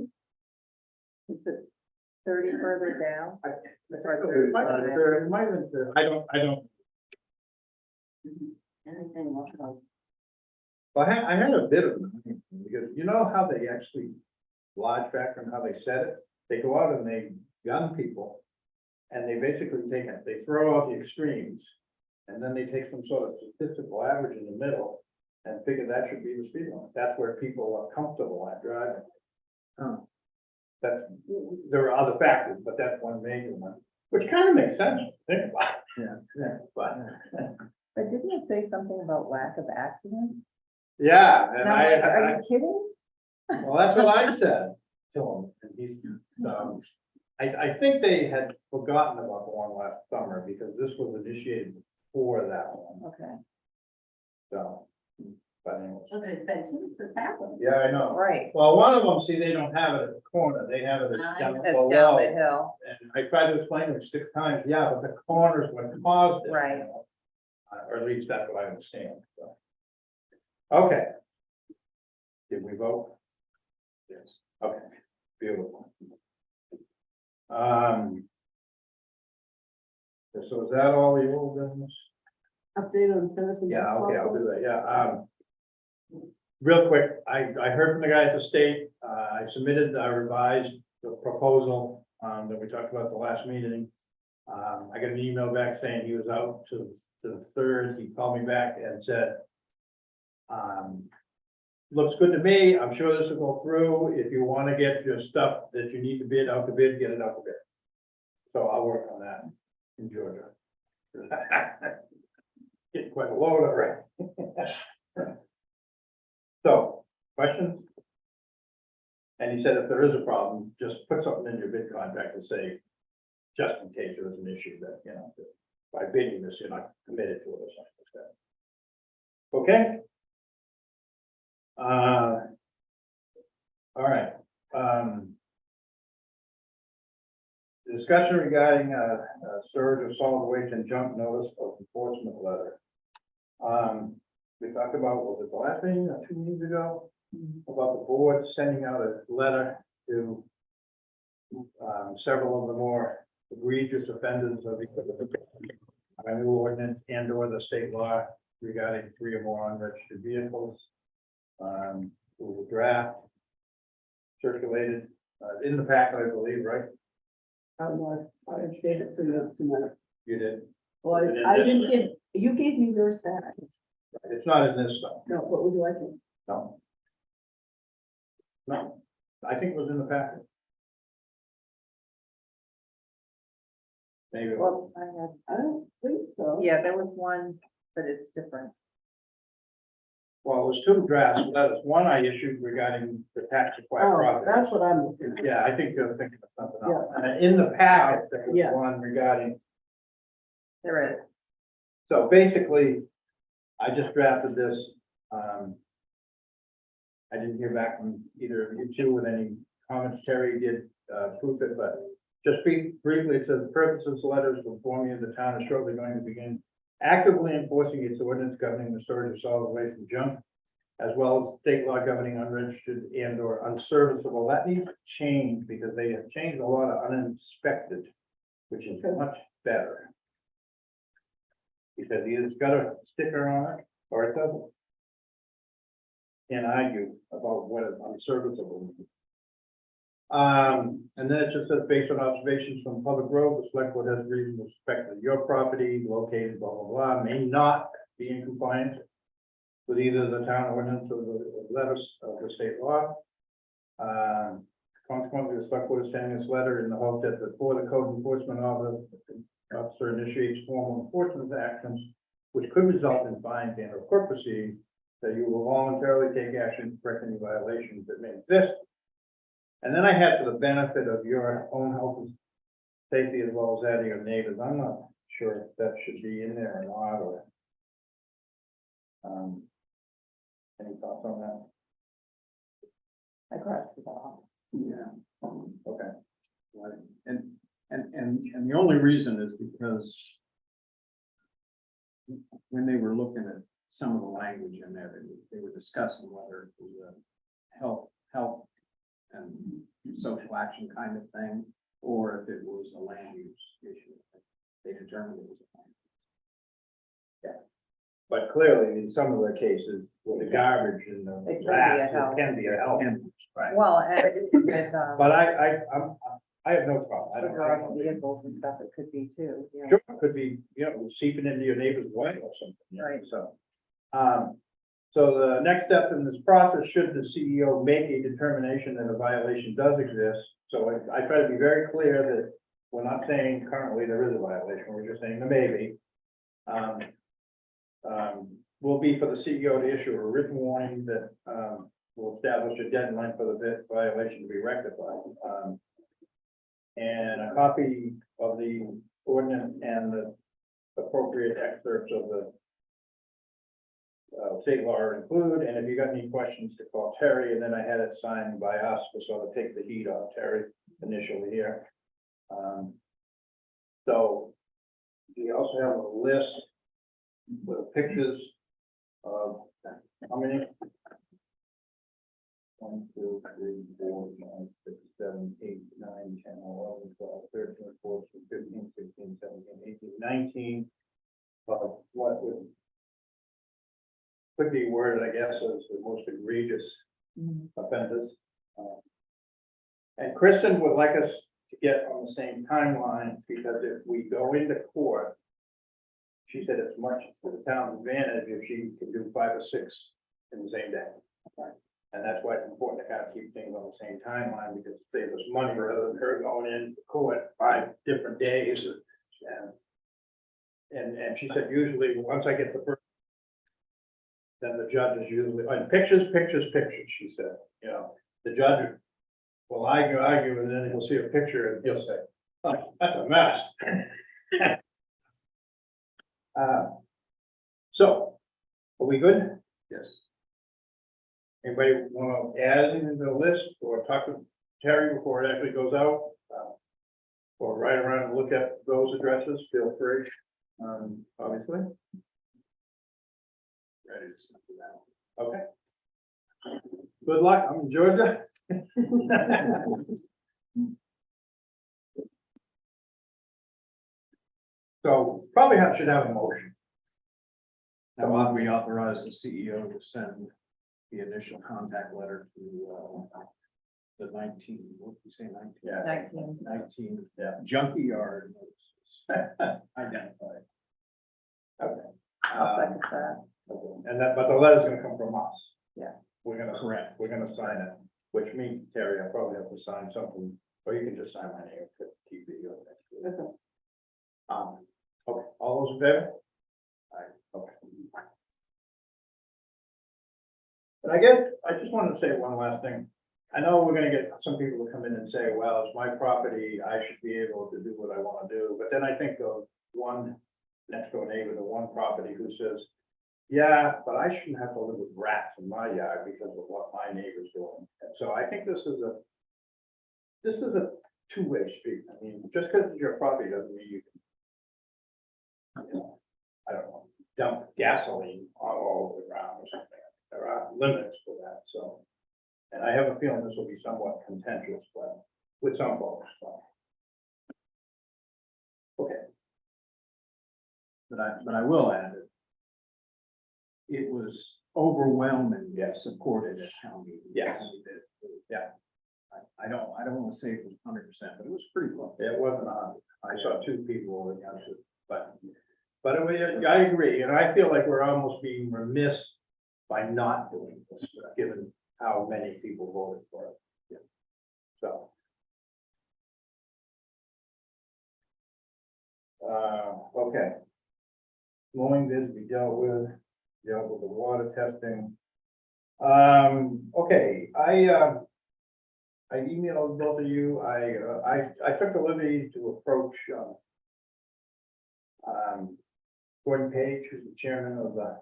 Is it 30 further down? It might have been 30. I don't. Anything more? Well, I had a bit of, because you know how they actually lodge factor and how they set it? They go out and they gun people. And they basically take it, they throw out the extremes. And then they take some sort of statistical average in the middle and figure that should be the speed limit. That's where people are comfortable at driving. Oh. There are other factors, but that's one major one, which kind of makes sense. Think about it. Yeah. But But didn't it say something about lack of accidents? Yeah, and And I'm like, are you kidding? well, that's what I said to him, and he's, I think they had forgotten about the one last summer, because this was initiated before that one, Okay, so. But anyway, So there's been two since that one. yeah, I know. right. Well, one of them, see, they don't have it at the corner, they have it down That's down below. the hill, And I tried to explain to them 6 times, yeah, but the corners what caused it. Right. Or at least that's what I understand, so. Okay. Did we vote? Yes, okay, beautiful. So is that all the old business? Update on tennis and Yeah, basketball. okay, I'll do that, yeah, real quick, I heard from the guy at the state, I submitted, I revised the proposal, that we talked about at the last meeting. I got an email back saying he was out to the 3rd, he called me back and said, looks good to me, I'm sure this will go through, if you wanna get your stuff that you need to bid out to bid, get it out to bid. So I'll work on that in Georgia. Getting quite a load already. So, questions? And he said if there is a problem, just put something in your bid contract and say, just in case there is an issue that, you know, that by bidding this, you're not committed to it or something like that. Okay? All right. Discussion regarding storage of solid waste and junk notice of enforcement letter. We talked about, was it the last meeting or 2 meetings ago? About the board sending out a letter to several of the more egregious offenders of a new ordinance and or the state law regarding 3 or more unregistered vehicles. The draft circulated in the packet, I believe, right? I gave it to you tonight. You did. Well, I didn't give, you gave me yours back. It's not in this stuff. No, what would you like it? No. No, I think it was in the packet. Maybe. it was. well, I don't think so. yeah, there was one, but it's different. Well, it was 2 drafts letters. One I issued regarding the tax acquired Oh, property. that's what I'm looking at. Yeah, I think you're thinking of something else. And in the packet, there was Yeah. one regarding, There is. so basically, I just drafted this. I didn't hear back from either of you two with any comments. Terry did proof it, but just briefly, it says the purpose of this letter is to inform you the town is shortly going to begin actively enforcing its ordinance governing the storage of solid waste and junk, as well as state law governing unregistered and or unserviceable. That needs to change because they have changed a lot of uninspected, which is much better. He said either it's got a sticker on it or it doesn't. Can't argue about what is unserviceable means. And then it just says, based on observations from public road, the select board has reason to suspect that your property located blah, blah, blah, may not be in compliance with either the town ordinance or the letters of the state law. Consequently, the select board is sending this letter in the hope that before the code enforcement officer initiates formal enforcement actions, which could result in fines and or court proceedings, that you will voluntarily take action to correct any violations that may exist. And then I had, for the benefit of your own health and safety as well as that of your neighbors, I'm not sure if that should be in there or not, or any thoughts on that? I crossed it off. Yeah. Okay. Right. And the only reason is because when they were looking at some of the language in there, they were discussing whether it was a health and social action kind of thing, or if it was a land use issue. They determined it was a land use. Yeah. But clearly, in some of the cases, with the garbage and the It can be a rats, health. it can be a health. Right. Well, and with, But I have no problem. I don't. garage vehicles and stuff, it could be too, you know. Sure, it could be, you know, seeping into your neighbor's well or something. you know, Right. So the next step in this process, should the CEO make a determination that a violation does exist. So I try to be very clear that we're not saying currently there is a violation, we're just saying there may be. will be for the CEO to issue a written warning that, will establish a deadline for the violation to be rectified. And a copy of the ordinance and the appropriate excerpts of the state law are included, and if you got any questions, to call Terry, and then I had it signed by us to sort of take the heat off Terry initially here. So we also have a list with pictures of how many? 1, 2, 3, 4, 5, 6, 7, 8, 9, 10, 11, 12, 13, 14, 15, 16, 17, 18, 19 of what would could be worded, I guess, as the most egregious offenders. And Kristen would like us to get on the same timeline, because if we go into court, she said it's much to the town's advantage if she can do 5 or 6 in the same day. And that's why it's important to kind of keep things on the same timeline, because it saves us money rather than her going into court 5 different days. And she said usually once I get the first, then the judge is usually, and pictures, she said, you know, the judge will argue, and then he'll see a picture and he'll say, oh, that's a mess. So, are we good? Yes. Anybody want to add anything to the list or talk to Terry before it actually goes out? Or write around and look at those addresses, feel free, obviously. Ready to send it out. Okay. Good luck, I'm in Georgia. So probably should have a motion. Now, we authorize the CEO to send the initial contact letter to, the 19, what did you say, 19? Yeah. 19 Yeah. junkie yard notices identified. Okay. I'll second that. And that, but the letter's gonna come from us. Yeah. We're gonna, Correct. we're gonna sign it, which means, Terry, I probably have to sign something, or you can just sign my name to keep it your next to it. Okay, all those in favor? Aye, okay. But I guess, I just wanted to say one last thing. I know we're gonna get some people to come in and say, well, it's my property, I should be able to do what I wanna do, but then I think of one next door neighbor to one property who says, yeah, but I shouldn't have to live with rats in my yard because of what my neighbor's doing. And so I think this is a two-way street. I mean, just because it's your property doesn't mean you can, you know, I don't know, dump gasoline all over the ground or something. There are limits to that, so. And I have a feeling this will be somewhat contentious, but with some folks, so. Okay. But I will add it was overwhelmingly supported at town meeting. Yes. Yeah. I don't want to say it was 100%, but it was pretty close. It wasn't on, I saw 2 people against it, but I agree, and I feel like we're almost being remiss by not doing this, given how many people voted for it. Yeah. So. Okay. Mowing bids we dealt with the water testing. Okay, I emailed both of you. I took the liberty to approach Gordon Page, who's the chairman of the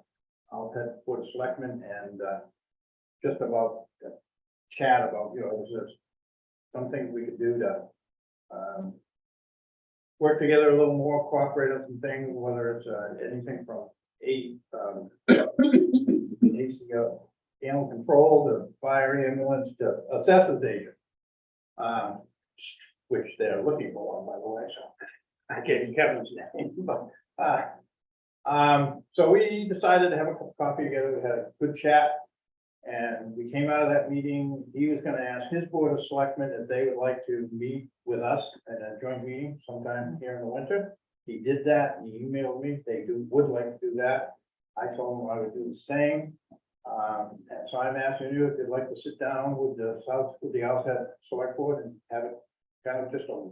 Board of Selectmen, and just about chat about, you know, is there some things we could do to work together a little more, cooperate on some things, whether it's anything from ACO, animal control, to fire ambulance, to assessors agent. Which they're looking for, by the way, so I gave you Kevin's name, but, so we decided to have a cup of coffee together, we had a good chat. And we came out of that meeting, he was gonna ask his board of selectmen if they would like to meet with us in a joint meeting sometime here in the winter. He did that, he emailed me, they would like to do that. I told him I would do the same. And so I'm asking you if you'd like to sit down with the outside select board and have it kind of just a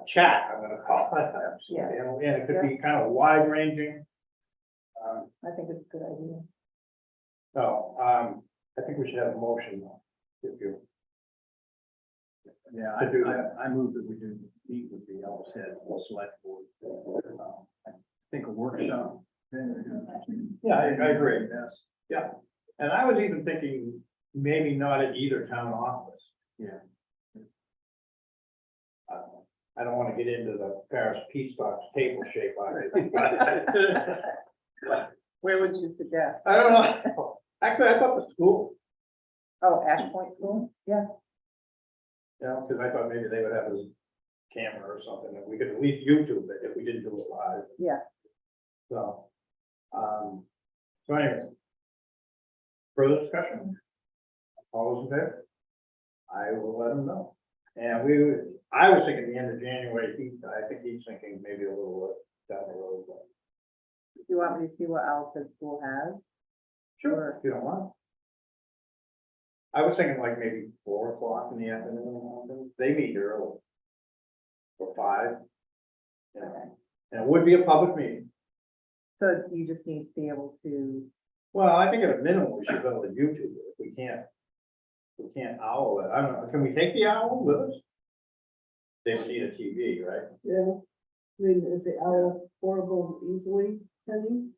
chat, I'm gonna call it. Yeah. And it could be kind of wide ranging. I think it's a good idea. No, I think we should have a motion if you, Yeah, To do that. I move that we do meet with the Ellis Head Select Board. I think a workshop. Yeah, I agree. Yes. And I was even thinking maybe not at either town office. Yeah. I don't want to get into the Paris Peace Box table shape on it. Where would you suggest? I don't know. Actually, I thought the school, Oh, Ash Point School? Yeah. you know, because I thought maybe they would have a camera or something that we could at least YouTube it if we didn't do it live. Yeah. So, so anyways. Further discussion? All those in favor? I will let them know. And I was thinking the end of January, I think he's thinking maybe a little down the road. But Do you want me to see what else the school has? sure, if you don't mind. I was thinking like maybe 4 o'clock in the afternoon or something. They meet early. Or 5. Yeah. And it would be a public meeting. So you just need to be able to, Well, I think at a minimum, we should be able to YouTube it if we can't. We can't owl it. I don't know. Can we take the owl with us? They would need a TV, right? Yeah, I mean, is the owl portable easily, Penny?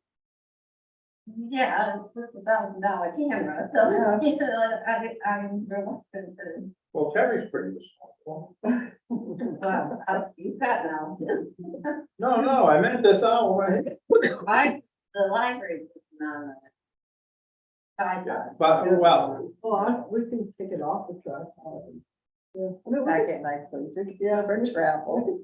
Yeah, it's just $1,000 camera, so, Yeah. you know, I'm reluctant to, Well, Terry's pretty responsible. you've got now. No, I meant this owl right here. The library is on it. Yeah, but, well, Oh, we can take it off the truck. Yeah, I mean, we pack could- it nicely, yeah, for travel.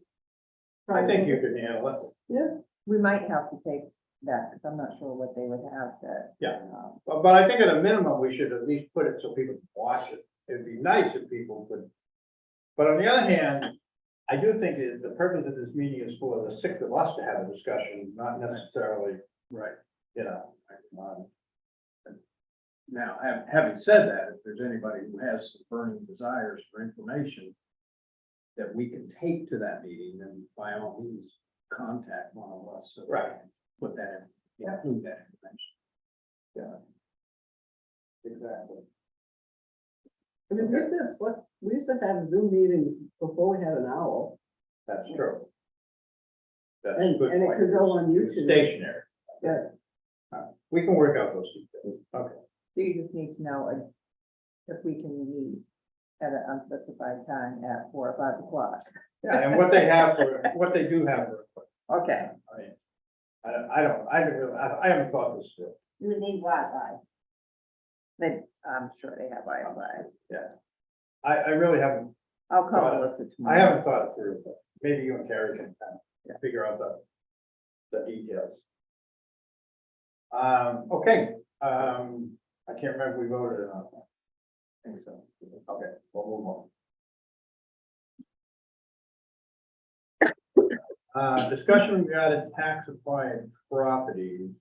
I think you could handle it. Yeah, We might have to take that, because I'm not sure what they would have that. Yeah. But I think at a minimum, we should at least put it so people can watch it. It'd be nice if people could. But on the other hand, I do think that the purpose of this meeting is for the 6 of us to have a discussion, not necessarily, Right. you know. Now, having said that, if there's anybody who has some burning desires for information that we can take to that meeting, then by all means, contact one of us. So we Right. can put that in, include that information. Exactly. I mean, we used to have Zoom meetings before we had an owl. That's true. That's a And- good and it point. could go on YouTube. Stationary. Yeah. We can work out those details. Okay. So you just need to know if we can meet at an unspecified time at 4 or 5 o'clock. Yeah, and what they have for, what they do have for, Okay, I mean, I haven't thought this through. You would need Wi-Fi. I'm sure they have Wi-Fi. I really haven't, I'll call Got it. Melissa I tomorrow. haven't thought it through, but maybe you and Carrie can kind of figure out the details. Okay, I can't remember if we voted or not. I think so. Okay, we'll move on. Discussion regarding tax acquired properties.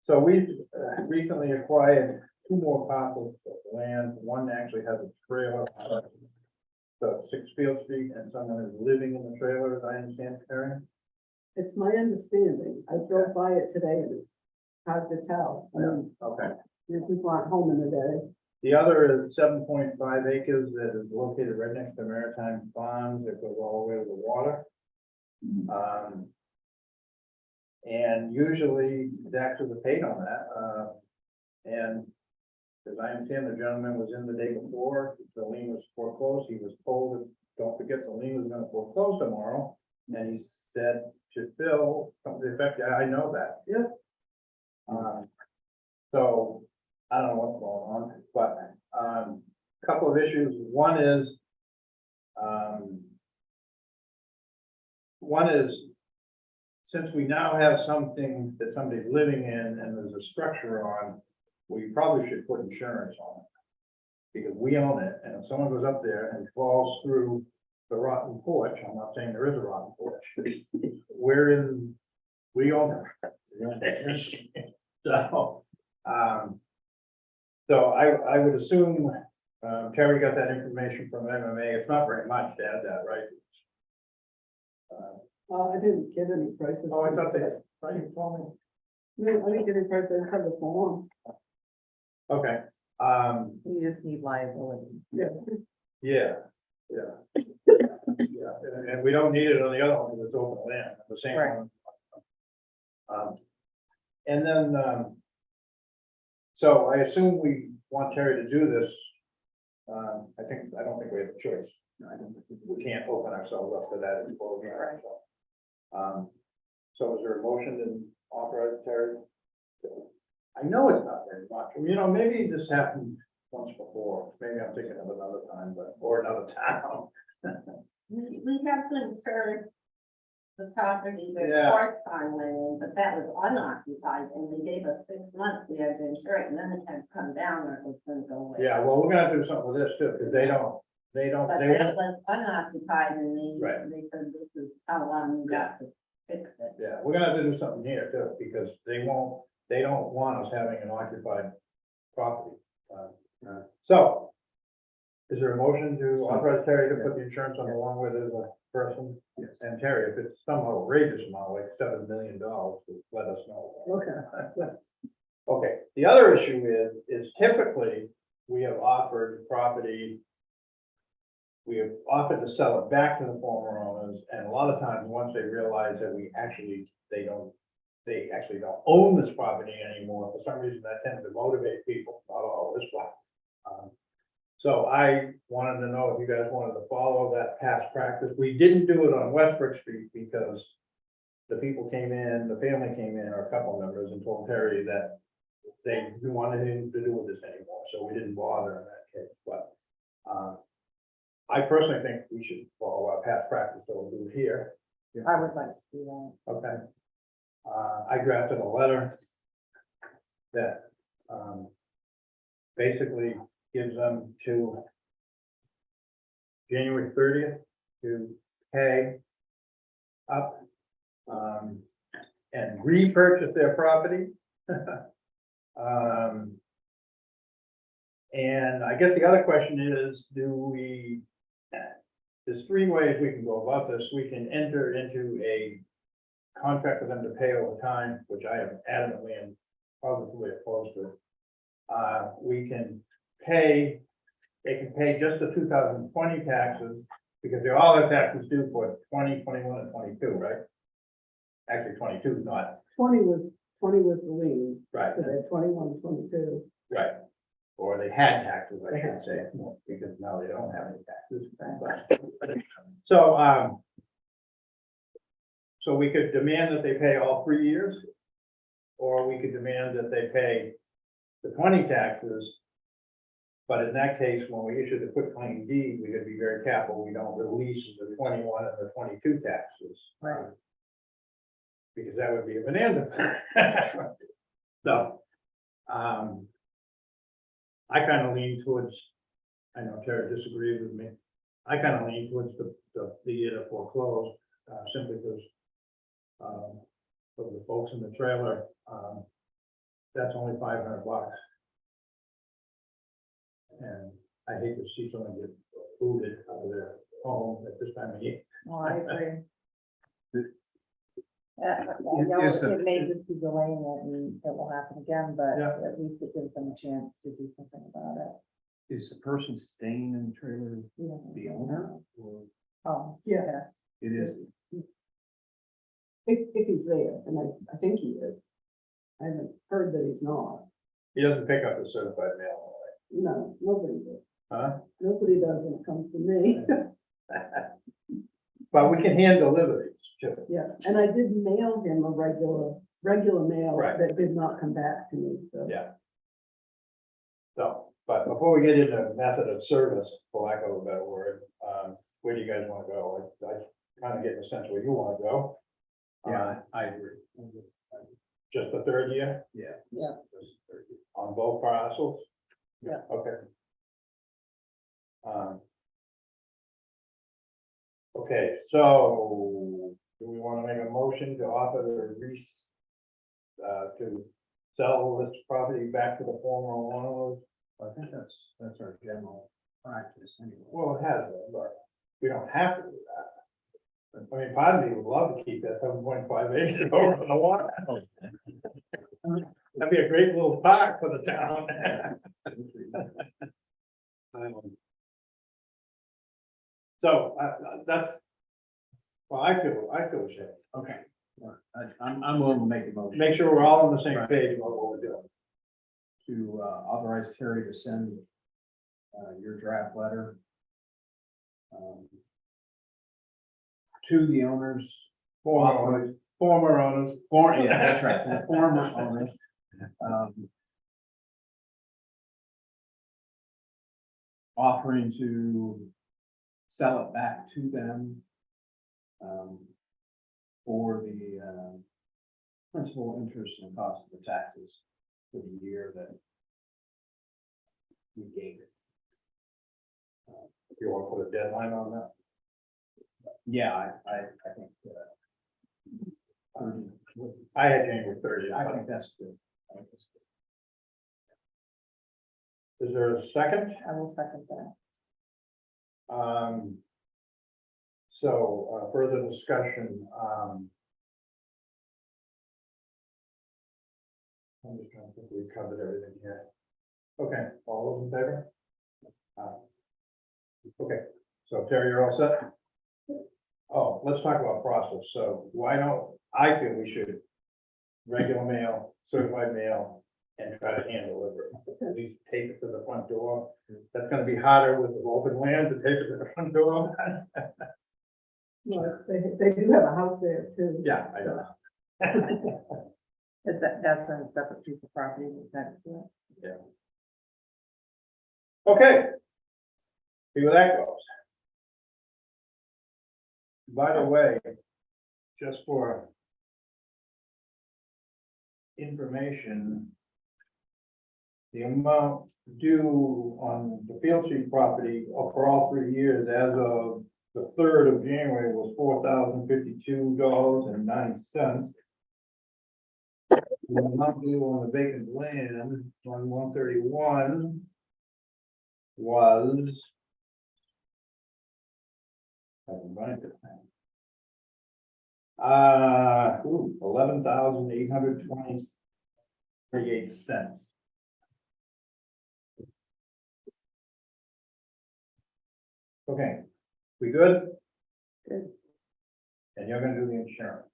So we recently acquired 2 more parcels of land. One actually has a trailer. So 6 Field Street, and someone is living in the trailer, as I understand, Karen. It's my understanding. I drove by it today and it's hard to tell. I mean, Okay. if people aren't home in the day. The other is 7.5 acres that is located right next to Maritime Farms. It goes all the way to the water. And usually taxes are paid on that. And as I understand, the gentleman was in the day before, the lien was foreclosed. He was told that, don't forget, the lien was gonna foreclose tomorrow. And he said to Phil, something to the effect, "Yeah, I know that." Yep. So I don't know what's going on, but, couple of issues. One is, since we now have something that somebody's living in and there's a structure on, we probably should put insurance on it. Because we own it, and if someone goes up there and falls through the rotten porch, I'm not saying there is a rotten porch, we own it. So, I would assume, Terry got that information from MMA. It's not very much to add that, right? I didn't get any prices. Oh, I thought you told me. No, I think it's right there, cover the form. Okay, You just need liability. Yeah. yeah, yeah. Yeah, and we don't need it on the other one, because it's open land, the same Right. one. And then, so I assume we want Terry to do this. I don't think we have a choice. We can't open ourselves up to that. Right. So is there a motion to authorize Terry? I know it's not very much, maybe this happened once before, maybe I'm thinking of another time, or another town. We have to insure the property that Yeah. Court Farm went in, but that was unoccupied, and they gave us 6 months, we had to insure it, and then it had to come down, or it was gonna go away. Yeah, well, we're gonna do something with this too, because they But that was unoccupied, and Right. they said this is how long you got to fix it. yeah, we're gonna have to do something here too, because they don't want us having an occupied property. So, is there a motion to authorize Terry to put the insurance on along with as a person? Yes. And Terry, if it's some outrageous amount, like $7 million, just let us know. Okay. Okay, the other issue is typically, we have offered property. We have offered to sell it back to the former owners, and a lot of times, once they realize that they actually don't own this property anymore, for some reason, that tends to motivate people, not all this one. So I wanted to know if you guys wanted to follow that past practice. We didn't do it on Westbrook Street because the family came in, or a couple members, and told Terry that they didn't want anything to do with this anymore, so we didn't bother in that case, but, I personally think we should follow our past practice, so we'll do it here. I would like to do that. Okay. I drafted a letter that, basically gives them to January 30th to pay up, and repurchase their property. And I guess the other question is, there's 3 ways we can go about this. We can enter into a contract with them to pay over time, which I am adamantly and positively opposed to. We can pay, they can pay just the 2020 taxes, because they're all their taxes due for 20, 21, and 22, right? Actually, 22 is not, 20 was the lien, right, so they're 21, 22. right. Or they had taxes, I should say, because now they don't have any taxes. So we could demand that they pay all 3 years, or we could demand that they pay the 20 taxes. But in that case, when we issue the quitclaim deed, we gotta be very careful, we don't release the 21 and the 22 taxes. Right. Because that would be a bonanza. So, I kind of lean towards, I know Terry disagrees with me, I kind of lean towards the year to foreclose, simply because, for the folks in the trailer, that's only $500. And I hate to see someone get booted out of their home at this time of year. Well, I agree. I know Is the- it may just be delaying it and it will happen again, but Yeah. at least it gives them a chance to do something about it. Is the person staying in the trailer You know, the owner, or Oh, Yeah. yes. it is? If he's there, and I think he is. I haven't heard that he's not. He doesn't pick up the certified mail, No, nobody does. huh? Nobody does when it comes to me. But we can hand deliveries too. Yeah, and I did mail him a regular mail Right. that did not come back to me, so. Yeah. So, but before we get into method of service, for lack of a better word, where do you guys want to go? I kind of get the sense where you want to go. Yeah, I agree. Just the 3rd year Yeah. Yeah. on both parcels? Yeah. Okay. Okay, so do we want to make a motion to offer to sell this property back to the former owners? I think that's our general practice anyway. Well, it has been, but we don't have to do that. I mean, part of me would love to keep that 7.5 acres over on the water. That'd be a great little park for the town. So, that's, well, I feel shit. Okay. I'm willing to make a motion. Make sure we're all on the same page about what we're doing. To authorize Terry to send your draft letter to the owners. Former owners. Yeah, that's right, to the former owners. Offering to sell it back to them for the principal, interest, and cost of the taxes for the year that we gave it. You want to put a deadline on that? Yeah, I think 30. I had January 30th. I think that's good. I think that's good. Is there a second? I will second that. So, further discussion, I'm just trying to think we covered everything here. Okay, all those in favor? Okay, so Terry, you're all set? Oh, let's talk about process. So why don't, I feel we should regular mail, certified mail, and try to hand deliver it. At least take it to the front door. That's gonna be harder with the open land to take it to the front door. Well, they do have a house there too. Yeah, I know. That's on a separate piece of property that's next to it. Okay. See where that goes. By the way, just for information, the amount due on the Field Street property for all 3 years as of the 3rd of January was $4,052.90. The amount due on the vacant land on 131 was. I can find it. $11,820.38. Okay, we good? Good. And you're gonna do the insurance.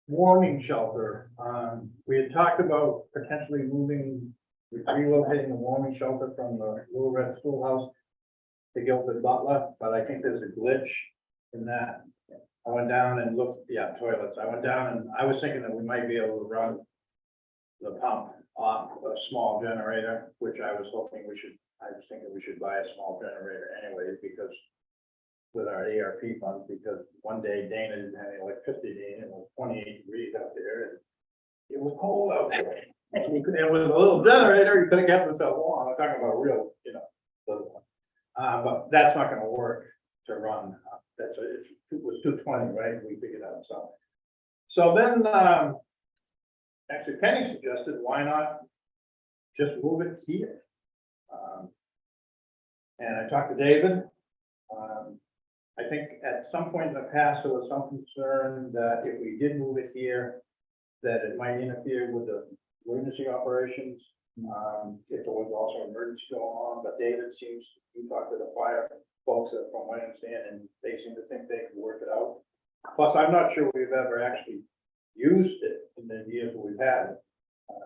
Warming shelter, we had talked about potentially relocating the warming shelter from the Little Red Schoolhouse to Guilford Butler, but I think there's a glitch in that. I went down and looked, toilets. I went down and I was thinking that we might be able to run the pump off a small generator, which I was thinking we should buy a small generator anyways, because with our ARP funds, because one day Dana didn't have any electricity and it was 28 degrees out there and it was cold out there. And with a little generator, you could have kept himself warm. I'm talking about real, little one. But that's not gonna work to run. It was 220, right? We figured out so. So then, actually Penny suggested, why not just move it here? And I talked to David. I think at some point in the past, there was some concern that if we did move it here, that it might interfere with the emergency operations. If there was also an emergency going on, but David he talked to the fire folks that from what I understand, and they seem to think they can work it out. Plus, I'm not sure we've ever actually used it in the years that we've had it.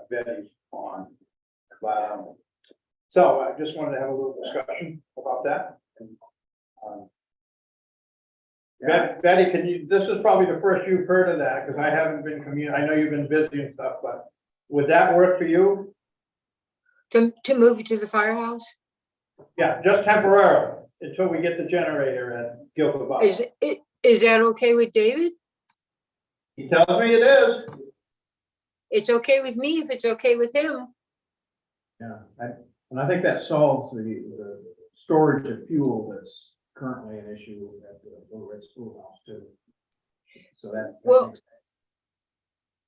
Betty's on. But, so I just wanted to have a little discussion about that. Betty, this is probably the first you've heard of that, because I haven't been I know you've been busy and stuff, but would that work for you? To move it to the firehouse? Yeah, just temporarily, until we get the generator at Guilford Butler. Is that okay with David? He tells me it is. It's okay with me if it's okay with him. Yeah, and I think that solves the storage of fuel that's currently an issue at the Little Red Schoolhouse too. So that Well, makes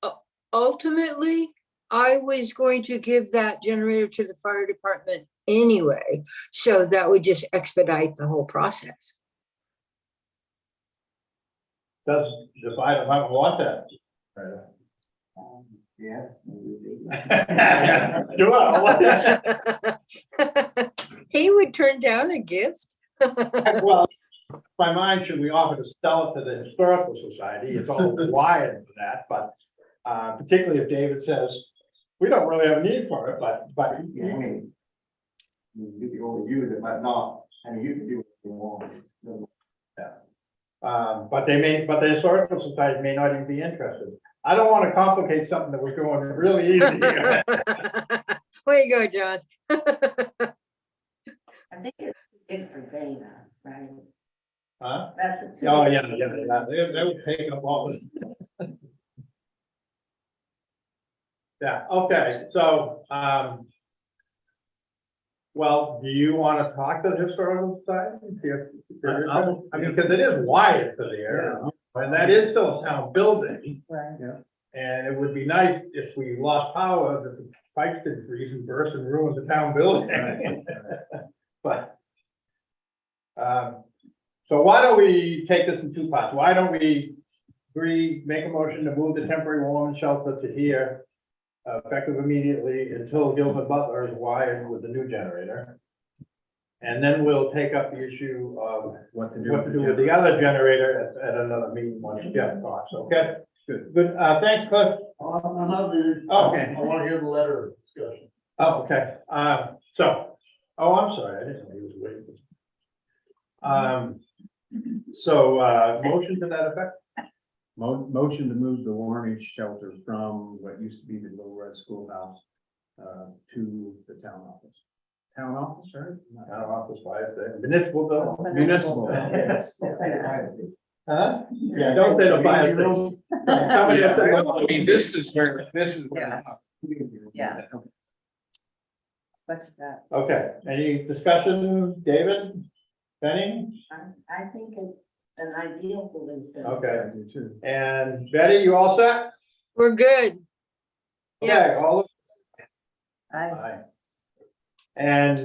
sense. Ultimately, I was going to give that generator to the fire department anyway, so that would just expedite the whole process. Does the fire department want that? Yeah. Sure. He would turn down a gift. Well, my mind, should we offer to sell it to the Historical Society? It's all wired for that, but particularly if David says, we don't really have a need for it, but Yeah, I mean, you could only use it, but not, I mean, you could do what you want. but the Historical Society may not even be interested. I don't want to complicate something that we're doing really easy here. Way you go, John. I think it's big for Dana, right? Huh? That's a. Oh, yeah, they would take up all the. Yeah, okay, so, well, do you want to talk to the Historical Society? I mean, because it is wired to the area, and that is still a town building. Right. And it would be nice if we lost power, that the pipes didn't freeze and burst and ruin the town building. But, so why don't we take this in two parts? Why don't we make a motion to move the temporary warming shelter to here, effective immediately until Gilbert Butler is wired with the new generator. And then we'll take up the issue of What to what to do with the other generator at another meeting once Jeff talks, okay? Good, thanks, Cliff. I'm not the. Okay. I want to hear the letter discussion. Oh, okay, I'm sorry, I didn't know he was waiting. Motion to that effect? Motion to move the warming shelter from what used to be the Little Red Schoolhouse to the town office. Town office, right? Town office, fire, municipal building. Municipal. Yes. Huh? Yeah, don't say the fire station. Somebody else say, I mean, this is where. Yeah. What you got? okay, any discussion, David, Benny? I think it's an ideal solution. Okay, Me too. and Betty, you all set? We're good. Okay, Yes. all I, Aye. And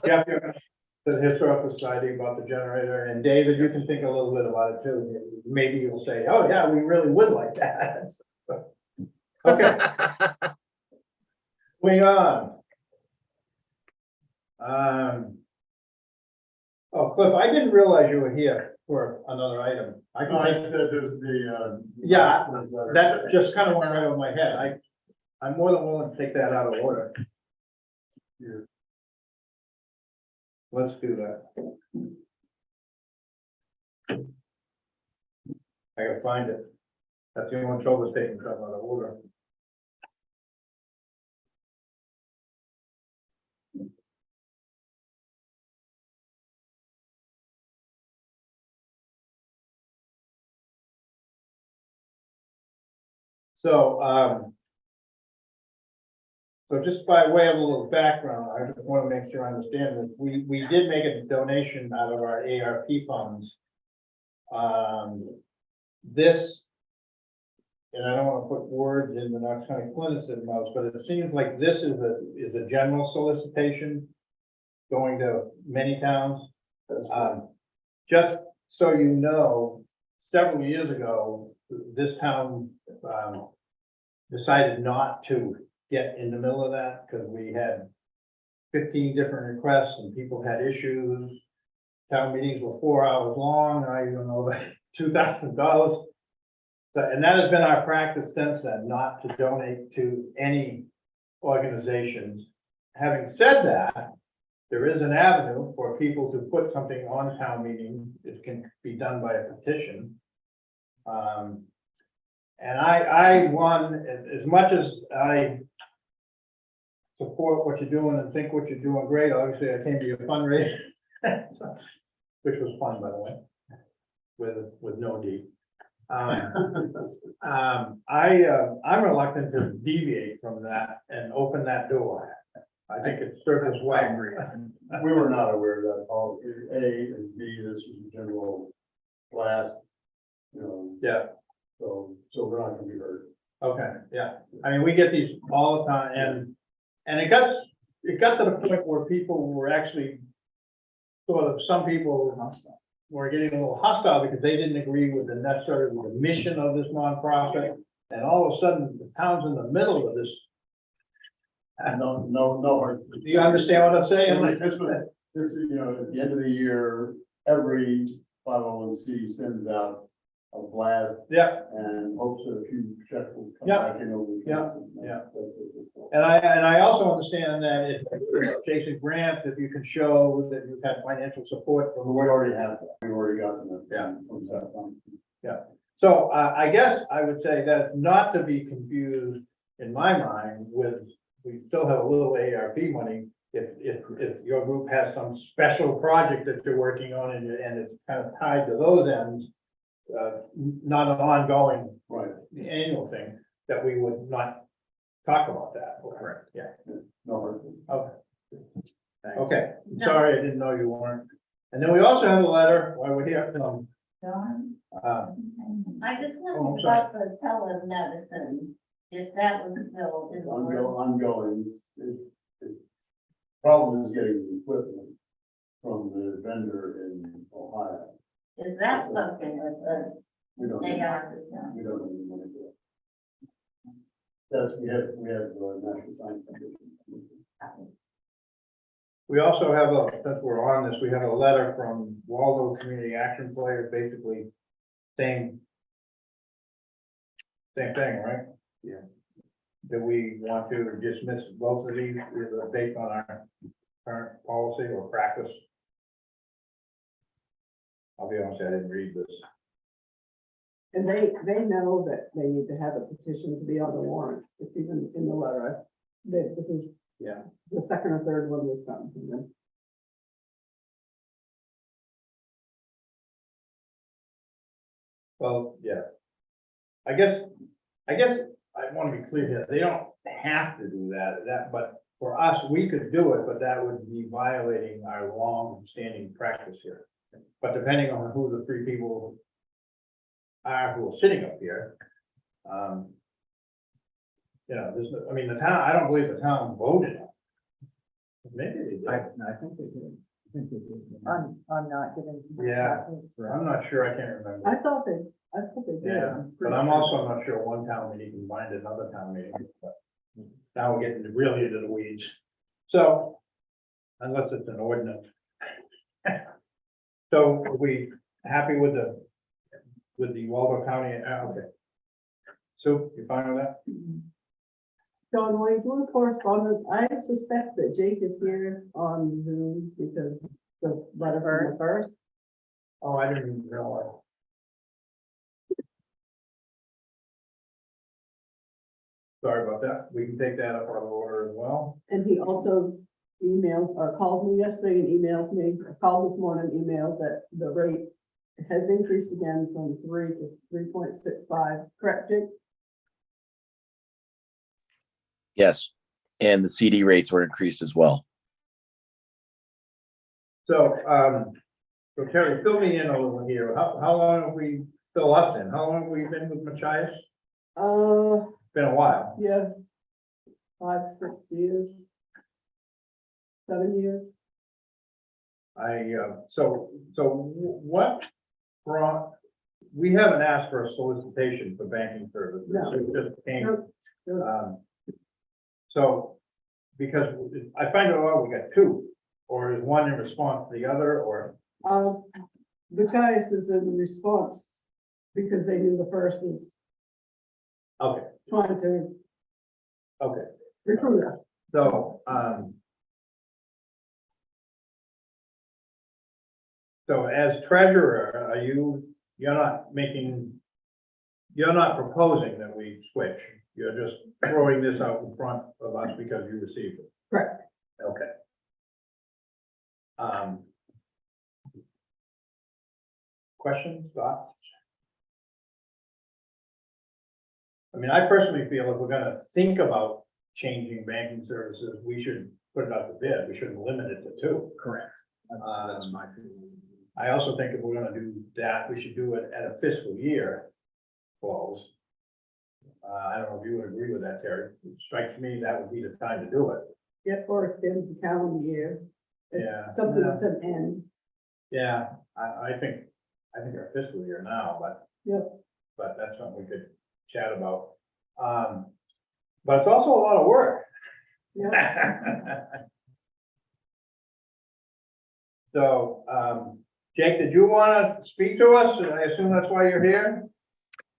Jeff, you're gonna, the Historical Society about the generator, and David, you can think a little bit about it too. Maybe you'll say, oh yeah, we really would like that. Okay, moving on. Oh, Cliff, I didn't realize you were here for another item. I No, I can said there's the. Yeah, that just kind of went right over my head. I'm more than willing to take that out of order. Yeah. Let's do that. I gotta find it. That's the only trouble, taking stuff out of order. So just by way of a little background, I just want to make sure I understand this. We did make a donation out of our ARP funds. This, and I don't want to put words in the Knox County Clinician mouths, but it seems like this is a general solicitation going to many towns. Just so you know, several years ago, this town decided not to get in the middle of that because we had 15 different requests and people had issues. Town meetings were 4 hours long, I don't know, $2,000. So, and that has been our practice since then, not to donate to any organizations. Having said that, there is an avenue for people to put something on town meeting. It can be done by a petition. And I won, as much as I support what you're doing and think what you're doing great, obviously I came to your fundraiser, which was fun, by the way, with no D. I'm reluctant to deviate from that and open that door. I think it served us well. We were not aware of that policy. A and B, this was a general class. Yeah, So we're not gonna be hurt. okay, yeah. I mean, we get these all the time, and it got to the point where people were actually some people were getting a little hostile because they didn't agree with necessarily the mission of this nonprofit. and all of a sudden, the town's in the middle of this. No. Do you understand what I'm saying? This is, you know, at the end of the year, every 501c sends out a blast Yeah, and hopes that a few checks will come Yeah. back in over. Yeah. Christmas. Yeah. That's what it's for. and I also understand that if Jason grants, if you can show that you've had financial support But from. we already have that. We've already gotten it. Yeah. From that fund. So I guess I would say that's not to be confused in my mind with, we still have a little ARP money. If your group has some special project that you're working on and it's kind of tied to those ends, not an ongoing Right. annual thing, that we would not talk about that. Correct. Yeah. No. Okay. Okay, sorry, I didn't know you weren't. And then we also have a letter while we're here from, Dawn? I just Oh, I'm wondered about the telemedicine, if that was still in the works. Ongoing. It's problem is getting the equipment from the vendor in Ohio. Is that something that We don't. they are discussing? We don't need money for that. That's, we have National Science Foundation. we also have since we're on this, we have a letter from Waldo Community Action Players, basically same thing, right? Yeah. Do we want to dismiss both of these based on our current policy or practice? I'll be honest, I didn't read this. And they know that they need to have a petition to be on the warrant. It's even in the letter. This is Yeah. the second or third one we've gotten from them. Well, yeah. I guess I want to be clear here. They don't have to do that, but for us, we could do it, but that would be violating our long-standing practice here. But depending on who the three people are who are sitting up here, you know, I mean, the town, I don't believe the town voted on it. Maybe they did. I think they did. I think they did. On not giving. Yeah. I'm not sure, I can't remember. I thought they did. Yeah, but I'm also not sure one town meeting can bind another town meeting, but now we're getting really into the weeds. So, unless it's an ordinance. So are we happy with the Waldo County, okay. So you fine with that? John, while you're doing correspondence, I suspect that Jake is here on Zoom because the letter from the first. Oh, I didn't even realize. Sorry about that. We can take that up out of order as well. And he also emailed, or called me yesterday and emailed me, called this morning, emailed that the rate has increased again from 3 to 3.65, correct, Jake? Yes. And the CD rates were increased as well. So, so Terry, fill me in a little here. How long have we, fill us in? How long have we been with Machias? Been a while. Yeah, 5, 6 years, 7 years. What brought, we haven't asked for a solicitation for banking services. No. It just came, No. so, because I find it odd, we got two, or is one in response to the other, or? The guys is in response because they knew the first is Okay, trying to okay, recruit us. so, so as treasurer, you're not proposing that we switch, you're just throwing this out in front of us because you received it? Correct. Okay. Questions, thoughts? I mean, I personally feel if we're gonna think about changing banking services, we should put it out to bid, we shouldn't limit it to two. Correct. That's my feeling. I also think if we're gonna do that, we should do it at a fiscal year close. I don't know if you would agree with that, Terry. It strikes me that would be the time to do it. Yet or extend the calendar year. It's Yeah. Something that's an end. Yeah, I think our fiscal year now, but. Yep. But that's something we could chat about. But it's also a lot of work. So, Jake, did you want to speak to us? I assume that's why you're here?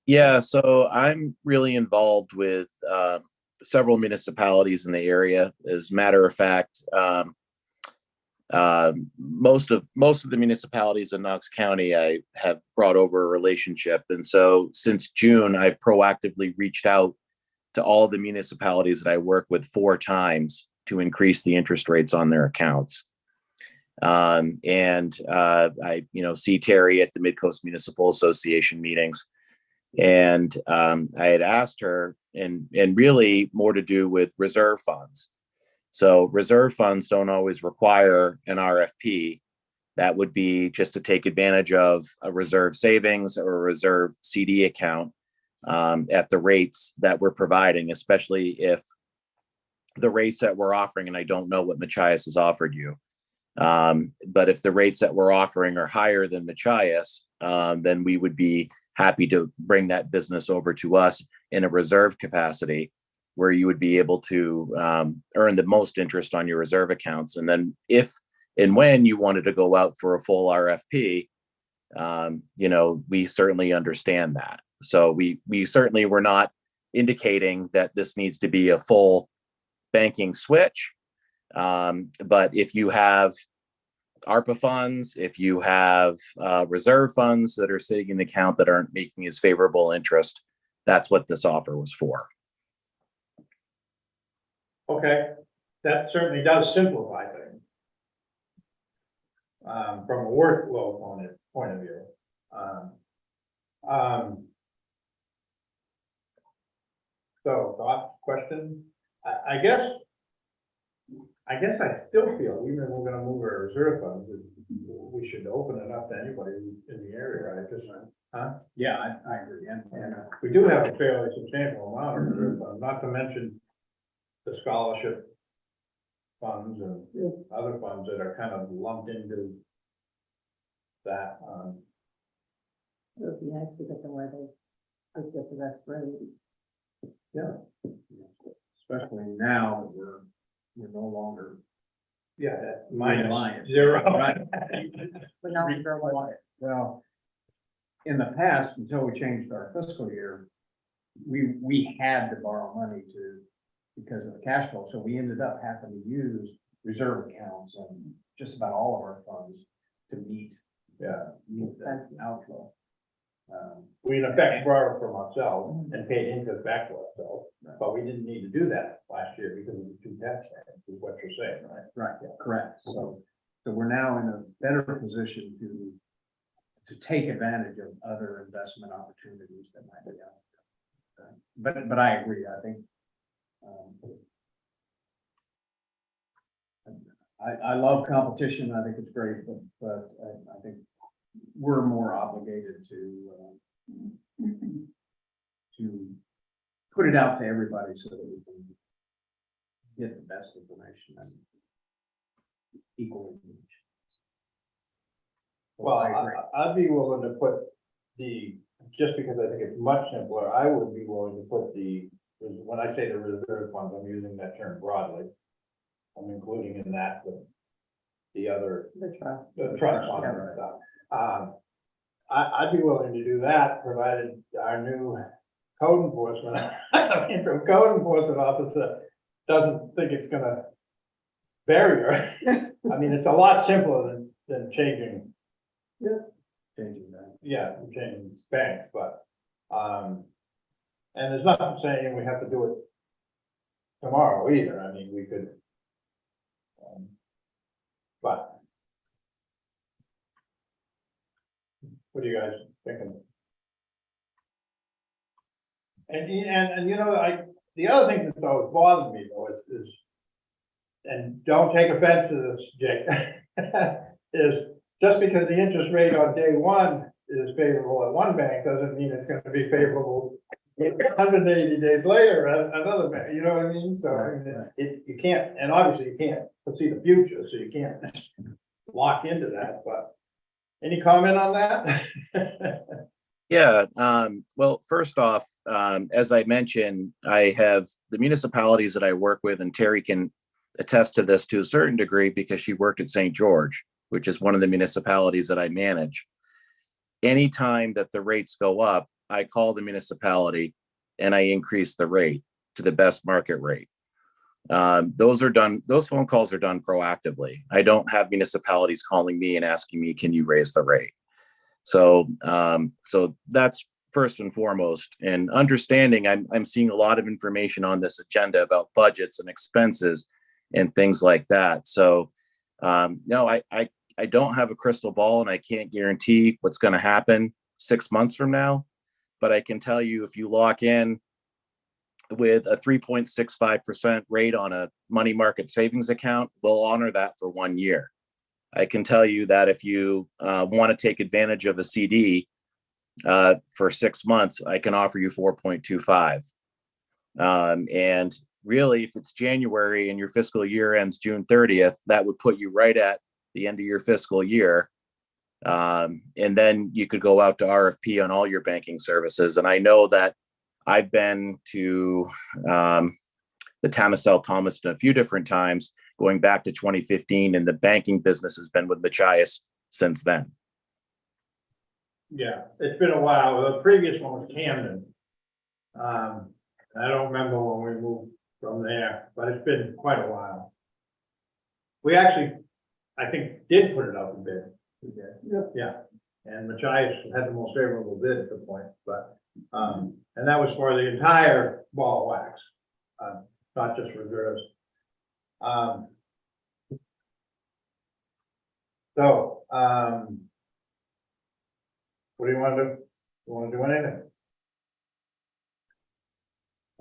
Yeah, so I'm really involved with several municipalities in the area. As a matter of fact, most of the municipalities in Knox County, I have brought over a relationship. And so since June, I've proactively reached out to all the municipalities that I work with 4 times to increase the interest rates on their accounts. I, see Terry at the Midcoast Municipal Association meetings. And I had asked her, and really more to do with reserve funds. So reserve funds don't always require an RFP. That would be just to take advantage of a reserve savings or a reserve CD account at the rates that we're providing, especially if the rates that we're offering, and I don't know what Machias has offered you, but if the rates that we're offering are higher than Machias, then we would be happy to bring that business over to us in a reserve capacity, where you would be able to earn the most interest on your reserve accounts. And then if and when you wanted to go out for a full RFP, we certainly understand that. So we certainly were not indicating that this needs to be a full banking switch. But if you have ARPA funds, if you have reserve funds that are sitting in the account that aren't making as favorable interest, that's what this offer was for. Okay, that certainly does simplify things. From a workflow point of view. So thought, question? I guess I still feel, even if we're gonna move our reserve funds, we should open it up to anybody in the area, I just, Yeah, I agree. And we do have a fairly substantial amount of reserve funds, not to mention the scholarship funds and other funds that are kind of lumped into that. It would be nice to get them where they would get the best rate. especially now that we're no longer Yeah, minus reliant. 0. Right. We no longer want it. Well, in the past, until we changed our fiscal year, we had to borrow money because of the cash flow. So we ended up having to use reserve accounts and just about all of our funds to meet the outflow. We in effect borrowed from ourselves and paid interest back to ourselves, but we didn't need to do that last year because of the 2 debt standards, is what you're saying, right? Right, yeah, correct. So we're now in a better position to take advantage of other investment opportunities that might be out there. But I agree. I think I love competition. I think it's great, but I think we're more obligated to put it out to everybody so that we can get the best information and equal information. Well, I agree. I'd be willing to put just because I think it's much simpler, I would be willing to put when I say the reserve funds, I'm using that term broadly. I'm including in that the other, The trust. the trust fund and stuff. I'd be willing to do that, provided our new code enforcement, interim code enforcement officer doesn't think it's gonna bury her. I mean, it's a lot simpler than changing. Changing that. Yeah, changing banks, but, and there's nothing saying we have to do it tomorrow either. I mean, we could, but what are you guys thinking? And the other thing that's always bothered me though is, and don't take offense to this, Jake, is just because the interest rate on day one is favorable at one bank doesn't mean it's going to be favorable 180 days later at another bank. You know what I mean? So I mean, you can't, and obviously you can't foresee the future, so you can't lock into that. But any comment on that? Yeah, well, first off, as I mentioned, I have the municipalities that I work with, and Terry can attest to this to a certain degree because she worked at St. George, which is one of the municipalities that I manage. Anytime that the rates go up, I call the municipality and I increase the rate to the best market rate. Those phone calls are done proactively. I don't have municipalities calling me and asking me, can you raise the rate? So that's first and foremost. And understanding, I'm seeing a lot of information on this agenda about budgets and expenses and things like that. So no, I don't have a crystal ball and I can't guarantee what's going to happen 6 months from now. But I can tell you, if you lock in with a 3.65% rate on a money market savings account, we'll honor that for 1 year. I can tell you that if you want to take advantage of a CD for 6 months, I can offer you 4.25. And really, if it's January and your fiscal year ends June 30th, that would put you right at the end of your fiscal year. And then you could go out to RFP on all your banking services. And I know that I've been to the town of South Thomaston a few different times, going back to 2015, and the banking business has been with Machias since then. Yeah, it's been a while. The previous one was Camden. I don't remember when we moved from there, but it's been quite a while. We actually, I think, did put it out to bid. We did. Yeah, and Machias had the most favorable bid at the point, but, and that was for the entire ball of wax, not just reserves. So, what do you want to do? You want to do anything?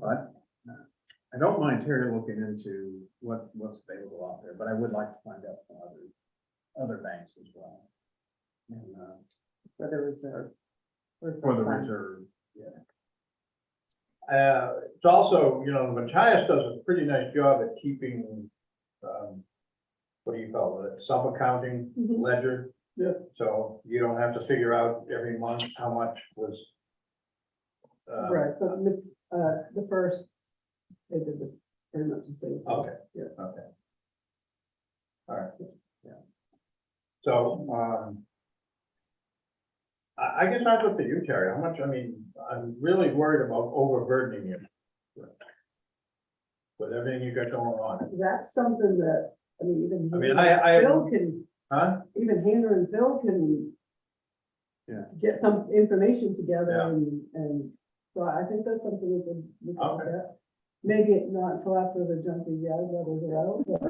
I don't mind Terry looking into what's available out there, but I would like to find out from other banks as well. And, For the reserve. for the funds. reserve, It's also, you know, Machias does a pretty nice job at keeping, what do you call it, sub-accounting ledger. Yeah. So you don't have to figure out every month how much was. Right, but the first, they did this pretty much the same. thing. Okay. Yeah. Okay. All right, yeah. So, I guess I'd look at you, Terry. How much, I mean, I'm really worried about overburdening you with everything you got going on. That's something that, I mean, even. I mean, I Phil can, huh? even Hannah and Phil can. Yeah. Get some information together Yeah. and so I think that's something we can look Okay. at. Maybe not until after the junkie yard brothers are out, but.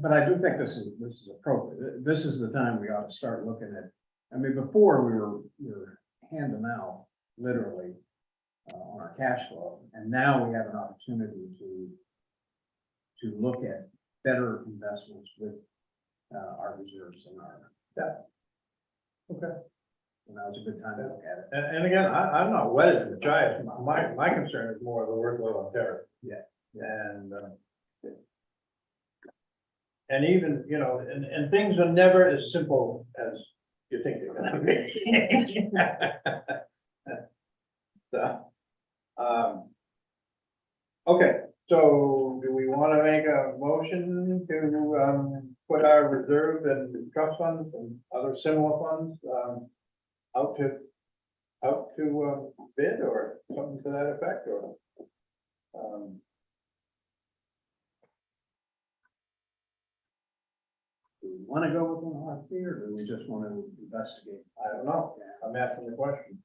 but I do think this is appropriate. This is the time we ought to start looking at, I mean, before we were hand to mouth, literally, on our cash flow. And now we have an opportunity to look at better investments with our reserves and our. Okay. And that was a good time to look at it. And again, I'm not wedded to the Giants. My concern is more of the workload on Terry. Yeah. And even, you know, and things are never as simple as you think they're gonna be. So, okay, so do we want to make a motion to put our reserve and trust funds and other similar funds out to bid or something to that effect, or Do we want to go with an RFP or do we just want to investigate? I don't know. I'm asking the question.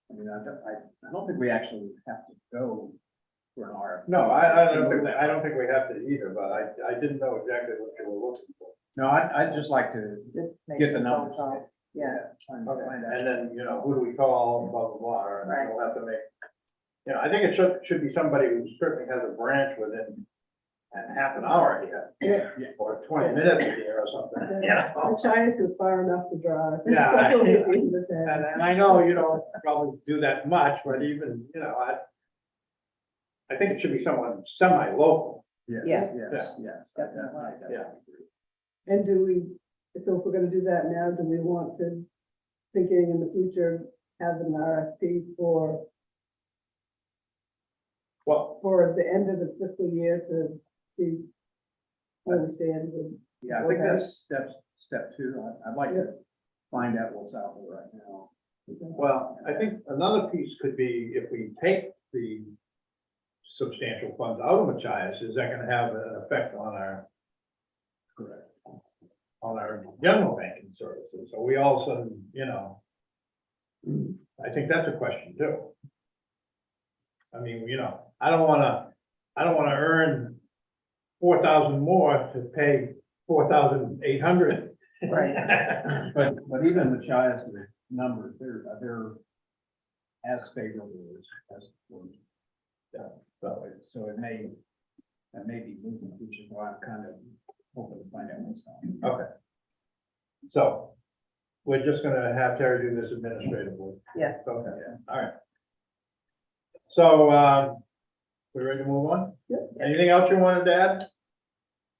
I mean, I don't think we actually have to go for an RFP. No, I don't think we have to either, but I didn't know exactly what you were looking for. No, I'd just like to Just make get the some phone numbers. calls. Yeah, Find Okay, out. and then, you know, who do we call, blah, blah, blah, and then we'll have to make, you know, I think it should be somebody who certainly has a branch within half an hour here, or 20 minutes here or something, you know? Machias is far enough to drive. Yeah. So we'll be in the town. And I know you don't probably do that much, but even, you know, I think it should be someone semi-local. Yes, Yeah. yes. Definitely. Yeah. And do we, so if we're gonna do that now, do we want to, thinking in the future, have an RFP Well, for the end of the fiscal year to see where we stand with? Yeah, I think Okay. that's step two. I'd like to find out what's out there right now. well, I think another piece could be if we take the substantial funds out of Machias, is that gonna have an effect on our Correct. on our general banking services? So we all of a sudden, you know, I think that's a question too. I mean, you know, I don't wanna earn 4,000 more to pay 4,800. Right. But even the Chia's numbers, they're as favorable as. So it may be moving, which is why I'm kind of hoping to find out what's happening. Okay. So, we're just gonna have Terry do this administratively. Yeah. Okay, all right. So, we ready to move on? Yep. Anything else you wanted to add?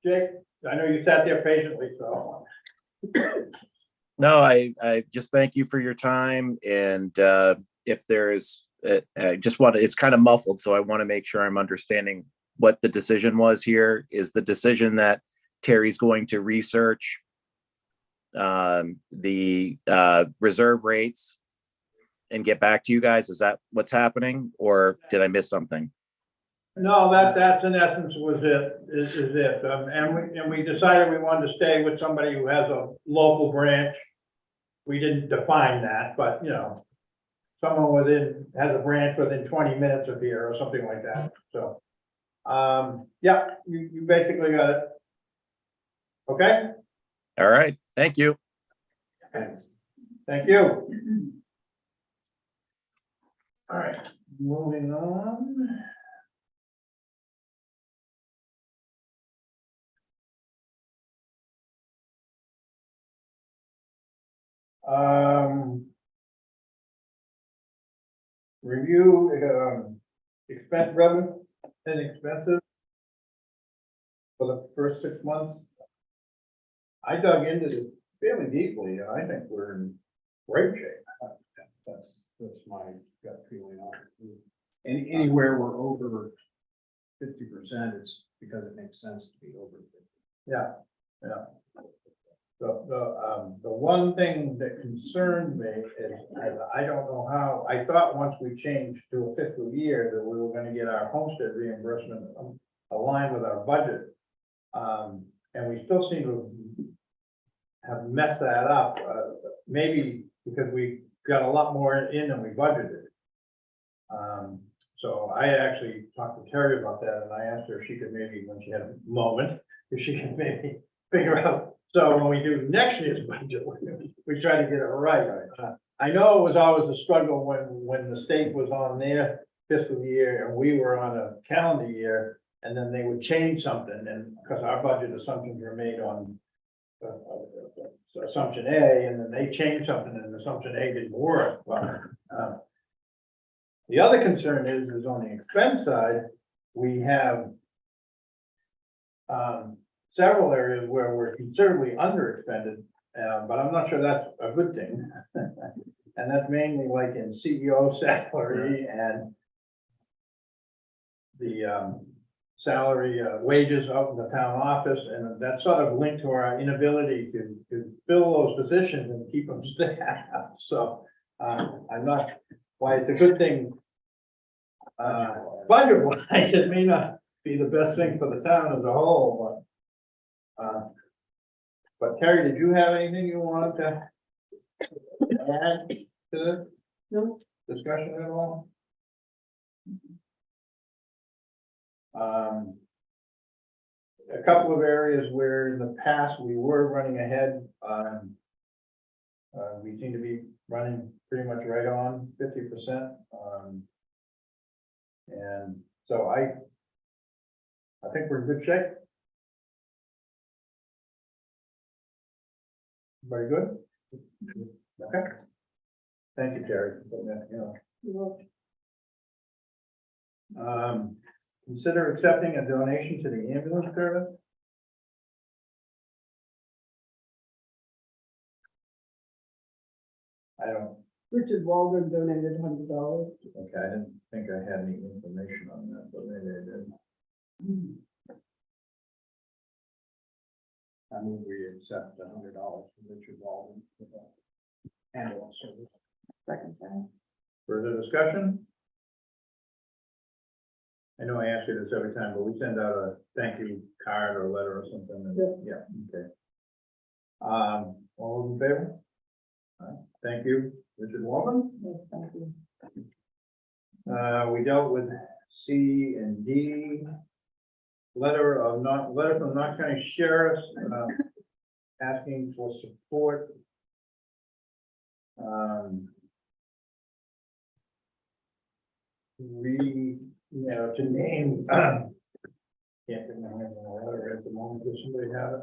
Jake, I know you sat there patiently, so. No, I just thank you for your time, and if there's, I just want to, it's kind of muffled, so I want to make sure I'm understanding what the decision was here. Is the decision that Terry's going to research the reserve rates and get back to you guys? Is that what's happening, or did I miss something? No, that's in essence was it, is it, and we decided we wanted to stay with somebody who has a local branch. We didn't define that, but you know, someone has a branch within 20 minutes of here or something like that, so. Yeah, you basically got it. Okay? All right, thank you. Thank you. All right, moving on. Review, expense revenue and expenses for the first 6 months. I dug into this fairly deeply, and I think we're in great shape. That's my gut feeling on it. And anywhere we're over 50%, it's because it makes sense to be over 50. Yeah, yeah. The one thing that concerned me is, I don't know how, I thought once we changed to a fiscal year that we were gonna get our homestead reimbursement aligned with our budget. And we still seem to have messed that up, maybe because we got a lot more in than we budgeted. So I actually talked to Terry about that, and I asked her if she could maybe, when she had a moment, if she could maybe figure out. So when we do next year's budget, we try to get it right. I know it was always a struggle when the state was on their fiscal year and we were on a calendar year, and then they would change something, and because our budget assumptions were made on assumption A, and then they changed something and assumption A didn't work. Well, the other concern is on the expense side, we have several areas where we're considerably underexpended, but I'm not sure that's a good thing. And that's mainly like in CEO salary and the salary wages up in the town office, and that's sort of linked to our inability to fill those positions and keep them staffed. So I'm not, why it's a good thing budget wise, it may not be the best thing for the town as a whole, but Terry, did you have anything you wanted to add to the No. discussion at all? A couple of areas where in the past we were running ahead, we seem to be running pretty much right on 50%. And so I think we're in good shape. Very good. Okay. Thank you, Terry. For putting that, you know. consider accepting a donation to the ambulance service. I don't, Richard Waldron donated $100. okay, I didn't think I had any information on that, but maybe I did. I move we accept $100 from Richard Walden for the ambulance service. Second time. Further discussion? I know I ask you this every time, but we send out a thank you card or letter or something. And, yeah, okay. All those in favor? All right, thank you, Richard Walden. Yes, thank you. We dealt with C and D. Letter from Knox County Sheriff's, asking for support. To name, can't get my hands on the letter at the moment, does somebody have it?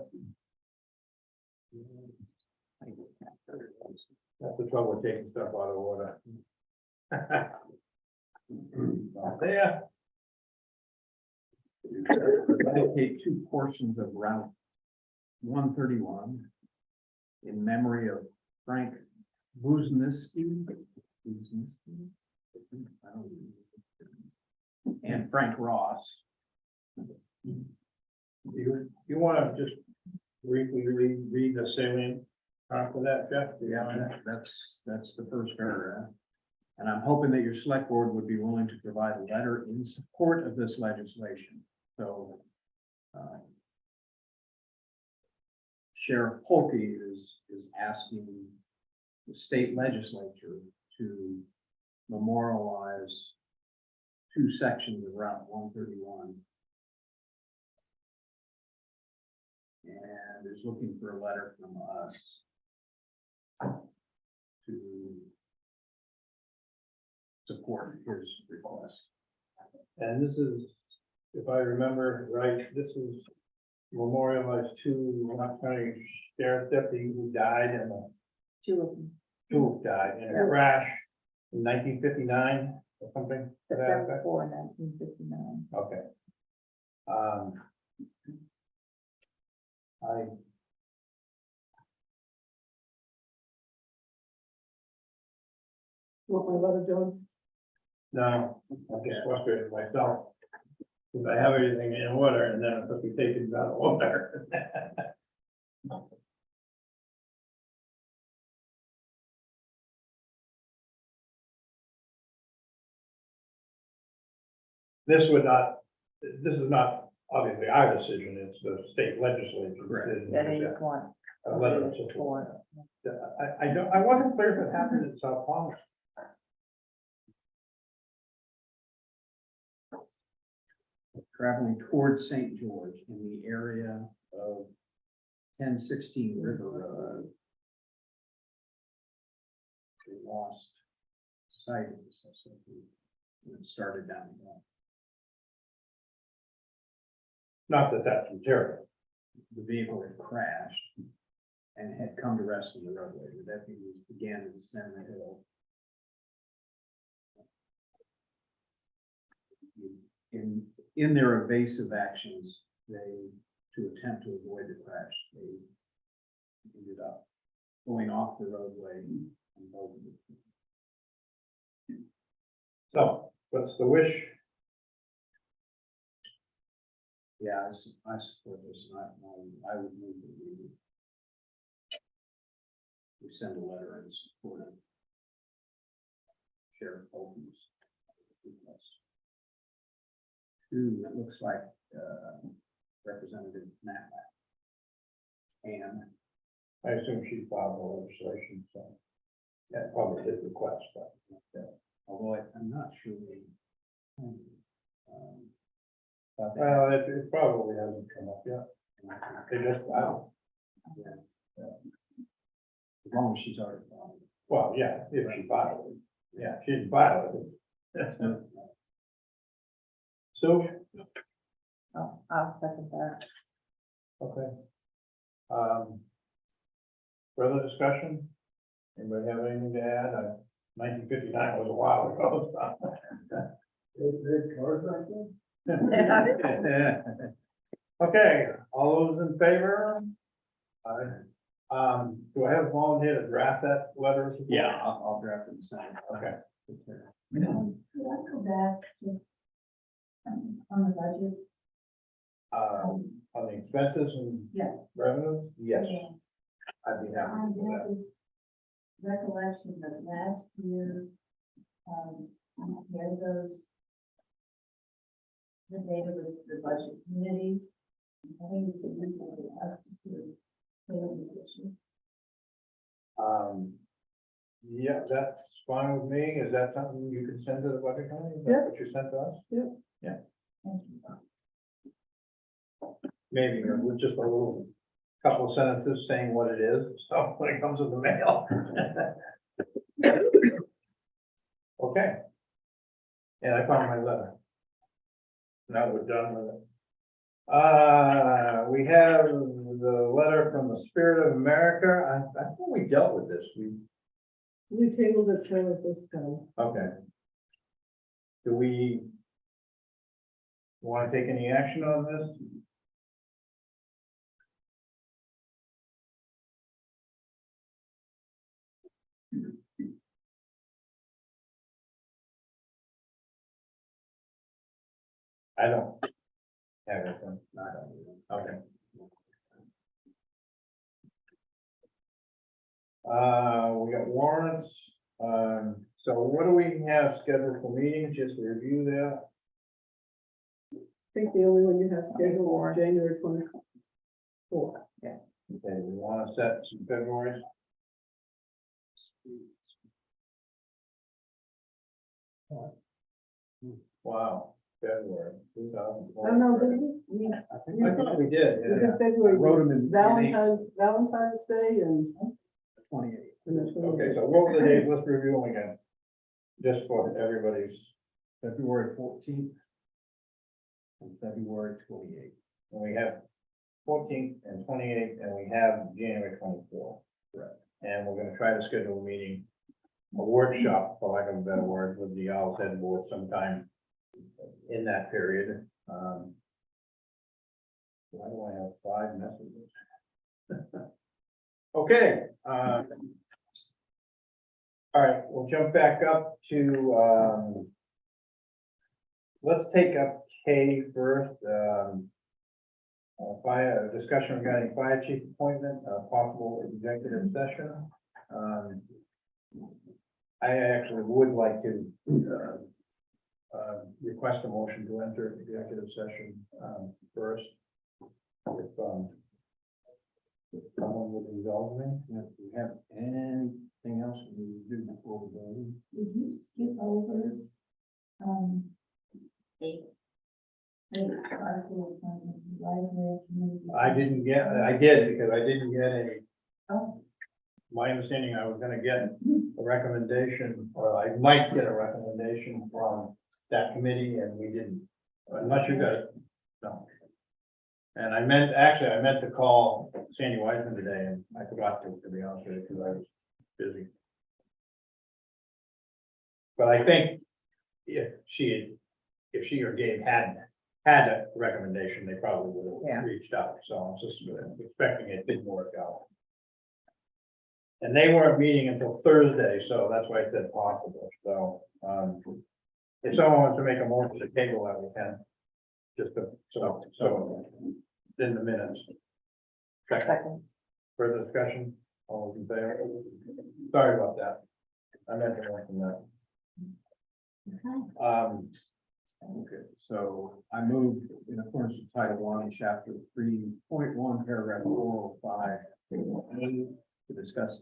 That's the trouble with taking stuff out of order. Not there. Dedicate two portions of Route 131 in memory of Frank Buzniski. And Frank Ross. You want to just briefly read the salient part of that, Jeff? Yeah, that's the first paragraph. And I'm hoping that your select board would be willing to provide a letter in support of this legislation. So Sheriff Polkey is asking the state legislature to memorialize two sections of Route 131. And is looking for a letter from us to support his request. And this is, if I remember right, this is memorialized to Knox County Sheriff Deputy who died in a, Two of them. two died in a crash in 1959 or something. to that September effect. 4, 1959. Okay. Want my letter, John? No, I'm just frustrated myself. Because I have everything in order and then it's be taken out of order. This is not obviously our decision, it's the state legislature. decision. That is one. A letter of support. I wasn't clear if it happened in South Palmer. Traveling towards St. George in the area of 1016 River Road. They lost sight of this, when it started down the hill. Not that that's material. The vehicle had crashed and had come to rest on the roadway. The deputies began to descend the hill. In their evasive actions, to attempt to avoid the crash, they ended up going off the roadway and both of them. So, what's the wish? Yeah, I support this, and I would move that we send a letter in support of Sheriff Bolton's request. Two, it looks like Representative Matt. And I assume she filed the legislation, so. Yeah, probably did request, but. although I'm not sure about that. Well, it probably hasn't come up yet. They just filed. Yeah. As long as she's already filed. Well, yeah, if she filed it. Yeah, she didn't file it. That's no. So, Oh, I'll second that. okay. Further discussion? Anybody have anything to add? 1959 was a while ago. So. Okay, all those in favor? Do I have a volunteer to draft that letter? of support? Yeah, I'll draft it and send it. Okay. Could I go back to, on the budget? On the expenses and Yeah. revenues? Yes, Yeah. I'd be I happy to do have that. this recollection that last year, there goes the data with the budget committee. I think we could use us to clear the issue. Yeah, that's fine with me. Is that something you can send to the budget committee? Is that Yeah. what you sent to us? Thank you. Maybe with just a little couple of sentences saying what it is, so when it comes in the mail. Okay. And I found my letter. Now we're done with it. We have the letter from the Spirit of America. I thought we dealt with this. We tabled it till this time. Okay. Do we want to take any action on this? I don't have it. Okay. We got warrants. So what do we have scheduled for meetings? Just to review that. I think the only one you have scheduled is January 24th. Okay, we want to set some February's. Wow, February 2004. I don't know, we I thought we did, we yeah. got February, Wrote 'em in Valentine's Day and. 28. and the 28th. Okay, so what were the dates? Let's review them again. Just for everybody's, February 14th and February 28th. and we have 14th and 28th, and we have January 24th. Correct. And we're gonna try to schedule a meeting, a workshop, for lack of a better word, with the Owl's Head Board sometime in that period. Why do I have 5 messages? Okay, all right, we'll jump back up to, let's take up K first. Fire, discussion regarding fire chief appointment, possible executive session. I actually would like to, request a motion to enter executive session, first. If someone would indulge me. If we have anything else we need to do before we go in? Did you skip over, article appointment, right away committee? I did, because I didn't get any, Oh, my understanding, I was gonna get a recommendation, or I might get a recommendation from that committee, and we didn't. Unless you got it, no. And I meant to call Sandy Wiseman today, and I forgot to be honest with you, because I was busy. But I think if she or Gabe had a recommendation, they probably would Yeah. have reached out, so I'm just expecting it didn't work out. And they weren't meeting until Thursday, so that's why I said possible, so, if someone wants to make a motion to table that, we can. Just to, so, in the minutes. Second. Further discussion, all those in favor? Sorry about that. I meant to mention that. Okay, so I move in accordance with Title 1, Chapter 3.1, Paragraph 405, to discuss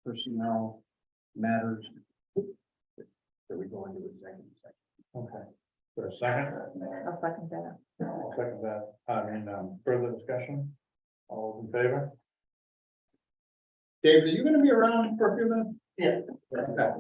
personnel matters that we go into executive session. Okay, for a second, I'll second that. I'll second that, further discussion, all those in favor? Dave, are you gonna be around for a few minutes? Yeah. Okay.